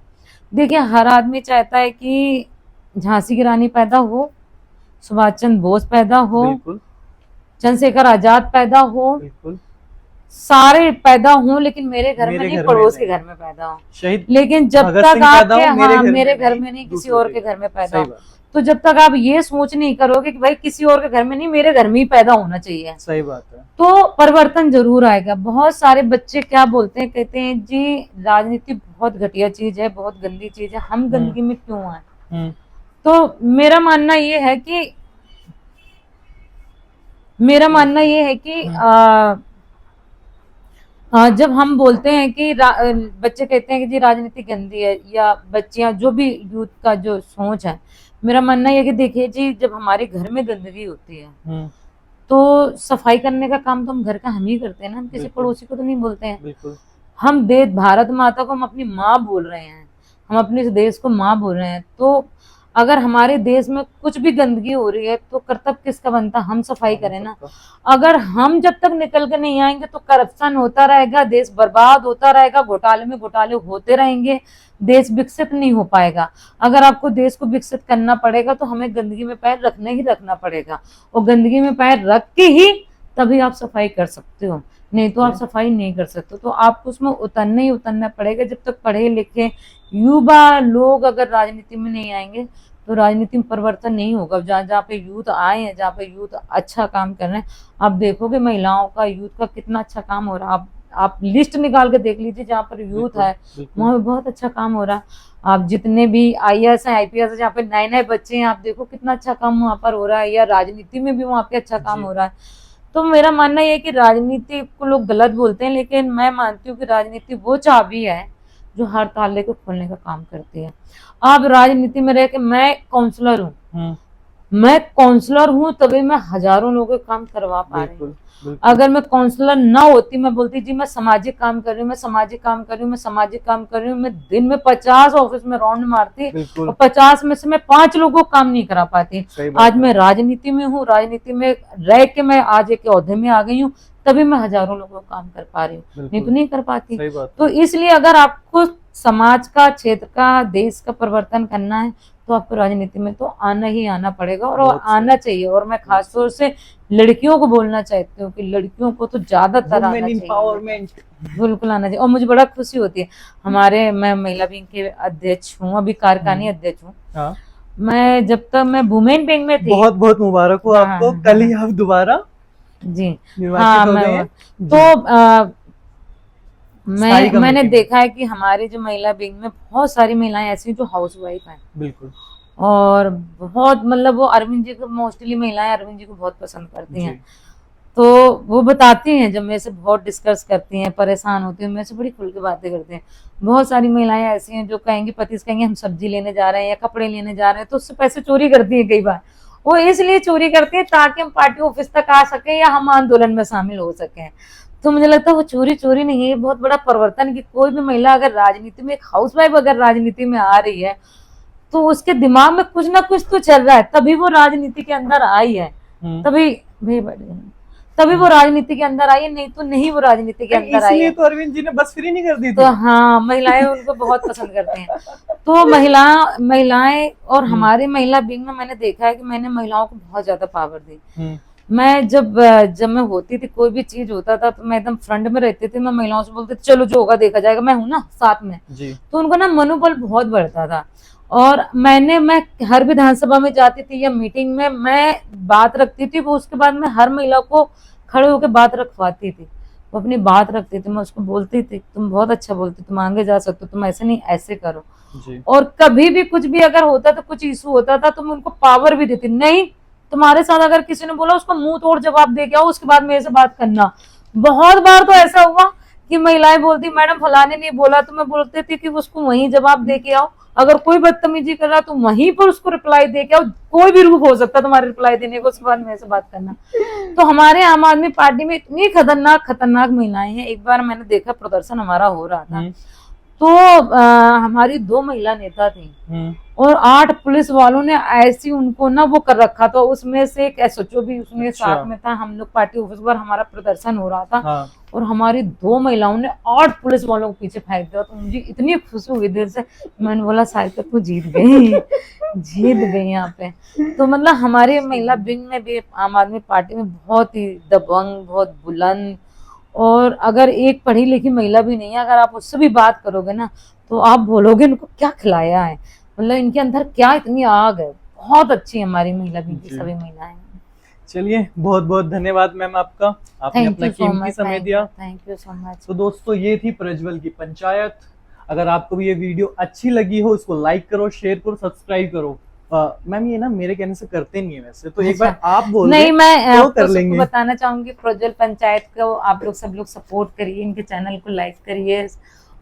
देखिए हर आदमी चाहता है कि झांसी की रानी पैदा हो, सुभाष चंद्र बोस पैदा हो, चंद्रशेखर आजाद पैदा हो, सारे पैदा हों, लेकिन मेरे घर में नहीं, पड़ोस के घर में पैदा हो। लेकिन जब तक आप मेरे घर में नहीं, किसी और के घर में पैदा हो, तो जब तक आप ये सोच नहीं करोगे कि भाई किसी और के घर में नहीं, मेरे घर में ही पैदा होना चाहिए, सही बात है, तो परिवर्तन जरूर आएगा। बहुत सारे बच्चे क्या बोलते हैं, कहते हैं जी राजनीति बहुत घटिया चीज है, बहुत गंदी चीज है, हम गंदगी में क्यों आए। तो मेरा मानना ये है कि जब हम बोलते हैं कि बच्चे कहते हैं कि जी राजनीति गंदी है, या बच्चियां जो भी यूथ का जो सोच है, मेरा मानना यह कि देखिए जी जब हमारे घर में गंदगी होती है तो सफाई करने का काम तो हम घर का हम ही करते हैं ना, हम किसी पड़ोसी को तो नहीं बोलते हैं। हम भारत माता को हम अपनी माँ बोल रहे हैं, हम अपने देश को माँ बोल रहे हैं। तो अगर हमारे देश में कुछ भी गंदगी हो रही है तो कर्तव्य किसका बनता, हम सफाई करें ना। अगर हम जब तक निकल के नहीं आएंगे तो करप्शन होता रहेगा, देश बर्बाद होता रहेगा, घोटाले में घोटाले होते रहेंगे, देश विकसित नहीं हो पाएगा। अगर आपको देश को विकसित करना पड़ेगा तो हमें गंदगी में पैर रखना पड़ेगा, और गंदगी में पैर रख के ही तभी आप सफाई कर सकते हो, नहीं तो आप सफाई नहीं कर सकते। तो आपको उसमें उतरना पड़ेगा। जब तक पढ़े लिखे युवा लोग अगर राजनीति में नहीं आएंगे तो राजनीति में परिवर्तन नहीं होगा। जहाँ पे यूथ आए हैं, जहाँ पे यूथ अच्छा काम कर रहे हैं, आप देखोगे महिलाओं का, यूथ का कितना अच्छा काम हो रहा है। आप लिस्ट निकाल के देख लीजिए, जहाँ पर यूथ है वहाँ पे बहुत अच्छा काम हो रहा है। आप जितने भी IAS है, IPS है, जहाँ पे नए बच्चे हैं, आप देखो कितना अच्छा काम वहाँ पर हो रहा है, या राजनीति में भी वहाँ पे अच्छा काम हो रहा है। तो मेरा मानना यह है कि राजनीति को लोग गलत बोलते हैं, लेकिन मैं मानती हूँ कि राजनीति वो चाबी है जो हर ताले को खोलने का काम करती है। आप राजनीति में रह के, मैं काउंसलर हूँ, तभी मैं हजारों लोगों का काम करवा पा रही हूँ। अगर मैं काउंसलर ना होती, मैं बोलती जी मैं सामाजिक काम कर रही हूँ, मैं दिन में 50 ऑफिस में राउंड मारती और 50 में से मैं 5 लोगों को काम नहीं करा पाती। आज मैं राजनीति में हूँ, राजनीति में रह के मैं आज एक ओहदे में आ गई हूँ, तभी मैं हजारों लोगों को काम कर पा रही हूँ, नहीं तो नहीं कर पाती। तो इसलिए अगर आपको समाज का, क्षेत्र का, देश का परिवर्तन करना है तो आपको राजनीति में तो आना ही आना पड़ेगा, और आना चाहिए। और मैं खासतौर से लड़कियों को बोलना चाहती हूँ कि लड़कियों को तो ज्यादातर आना चाहिए, बिल्कुल आना चाहिए। और मुझे बड़ा खुशी होती है, मैं महिला विंग के अध्यक्ष हूँ, अभी कार्यकारिणी अध्यक्ष हूँ। मैं जब तक मैं वुमेन विंग में थी, बहुत बहुत मुबारक हो आपको, कल ही आप दोबारा जी मैंने देखा है कि हमारे जो महिला विंग में बहुत सारी महिलाएं ऐसी जो हाउसवाइफ हैं, बिल्कुल, और बहुत मतलब वो अरविंद जी को, मोस्टली महिलाएं अरविंद जी को बहुत पसंद करती हैं। तो वो बताती हैं, जब मेरे से बहुत डिस्कस करती हैं, परेशान होती हैं, मेरे से बड़ी खुल के बातें करती हैं। बहुत सारी महिलाएं ऐसी हैं जो कहेंगी, पति से कहेंगे हम सब्जी लेने जा रहे हैं या कपड़े लेने जा रहे हैं, तो उससे पैसे चोरी करती हैं। कई बार वो इसलिए चोरी करती है ताकि हम पार्टी ऑफिस तक आ सके या हम आंदोलन में शामिल हो सके। तो मुझे लगता है वो चोरी नहीं है, बहुत बड़ा परिवर्तन कि कोई भी महिला अगर राजनीति में, एक हाउसवाइफ अगर राजनीति में आ रही है तो उसके दिमाग में कुछ ना कुछ तो चल रहा है, तभी वो राजनीति के अंदर आई है, तभी वो राजनीति के अंदर आई है, नहीं तो नहीं वो राजनीति के अंदर आई है। तो अरविंद जी ने बस फ्री नहीं कर दी थी। तो हाँ, महिलाएं उनको बहुत पसंद करते हैं। तो महिलाएं और हमारे महिला विंग में मैंने देखा है कि मैंने महिलाओं को बहुत ज्यादा पावर दी। मैं जब मैं होती थी, कोई भी चीज होता था तो मैं एकदम फ्रंट में रहती थी। मैं महिलाओं से बोलती चलो जो होगा देखा जाएगा, मैं हूं ना साथ में जी। तो उनको ना मनोबल बहुत बढ़ता था। और मैं हर विधानसभा में जाती थी या मीटिंग में मैं बात रखती थी, वो उसके बाद मैं हर महिला को खड़े होकर बात रखवाती थी। वो अपनी बात रखती थी, मैं उसको बोलती थी तुम बहुत अच्छा बोलती, तुम आगे जा सकते हो, तुम ऐसे नहीं ऐसे करो जी। और कभी भी कुछ भी अगर होता था, कुछ इशू होता था, तो मैं उनको पावर भी देती, नहीं तुम्हारे साथ अगर किसी ने बोला उसको मुंह तोड़ जवाब दे के आओ, उसके बाद मेरे से बात करना। बहुत बार तो ऐसा हुआ कि महिलाएं बोलती मैडम फलाने नहीं बोला, तो मैं बोलती थी कि उसको वहीं जवाब दे के आओ। अगर कोई बदतमीजी कर रहा तो वहीं पर उसको रिप्लाई दे के आओ, कोई भी रूप हो सकता है तुम्हारे रिप्लाई देने को, उसके बाद मेरे से बात करना। तो हमारे आम आदमी पार्टी में इतनी खतरनाक महिलाएं हैं। एक बार मैंने देखा प्रदर्शन हमारा हो रहा था, तो हमारी 2 महिला नेता थी हम्म, और 8 पुलिस वालों ने ऐसी उनको ना वो कर रखा था। उसमें से एक एसएचओ भी उसमें अच्छा। साथ में था। हम लोग पार्टी ऑफिस पर हमारा प्रदर्शन हो रहा था हाँ और हमारी 2 महिलाओं ने 8 पुलिस वालों को पीछे फेंक दिया। तो मुझे इतनी खुशी हुई दिल से, मैंने बोला शायद तक तू जीत गई, जीत गई यहाँ पे। तो मतलब हमारे महिला विंग में भी आम आदमी पार्टी में बहुत ही दबंग, बहुत बुलंद, और अगर एक पढ़ी लिखी महिला भी नहीं है, अगर आप उससे भी बात करोगे ना तो आप बोलोगे इनको क्या खिलाया है, मतलब इनके अंदर क्या इतनी आग है। बहुत अच्छी हमारी महिला विंग की जी। सभी महिलाएं। चलिए, बहुत बहुत धन्यवाद मैम आपका, आपने थैंक अपना यू सो कीमती मच, समय दिया। Thank you so much. तो दोस्तों, ये थी प्रज्वल की पंचायत। अगर आपको भी ये वीडियो अच्छी लगी हो, इसको लाइक करो, शेयर करो, सब्सक्राइब करो। मैम ये ना मेरे कहने से करते नहीं है वैसे, तो एक बार आप बोल नहीं, दें मैं तो आपको कर सबको लेंगे। बताना चाहूंगी, प्रज्वल पंचायत को आप लोग सब लोग सपोर्ट करिए, इनके चैनल को लाइक करिए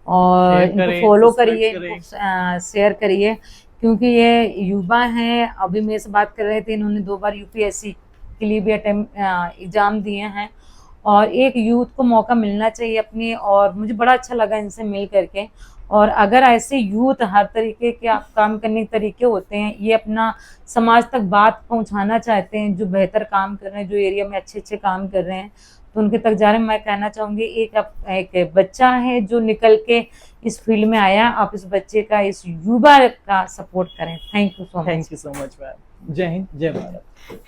और शेयर इनको करें, फॉलो सब्सक्राइब करिए, करें। इनको शेयर करिए, क्योंकि ये युवा हैं। अभी मेरे से बात कर रहे थे, इन्होंने 2 बार यूपीएससी के लिए भी एग्जाम दिए हैं और एक यूथ को मौका मिलना चाहिए अपनी, और मुझे बड़ा अच्छा लगा इनसे मिल करके। और अगर ऐसे यूथ हर तरीके के काम करने के तरीके होते हैं, ये अपना समाज तक बात पहुंचाना चाहते हैं, जो बेहतर काम कर रहे हैं, जो एरिया में अच्छे अच्छे काम कर रहे हैं, तो उनके तक जा रहे हैं। मैं कहना चाहूंगी एक बच्चा है जो निकल के इस फील्ड में आया, आप इस बच्चे का, इस युवा का सपोर्ट करें। Thank you so much. Thank you so much ma'am. जय हिंद, जय भारत।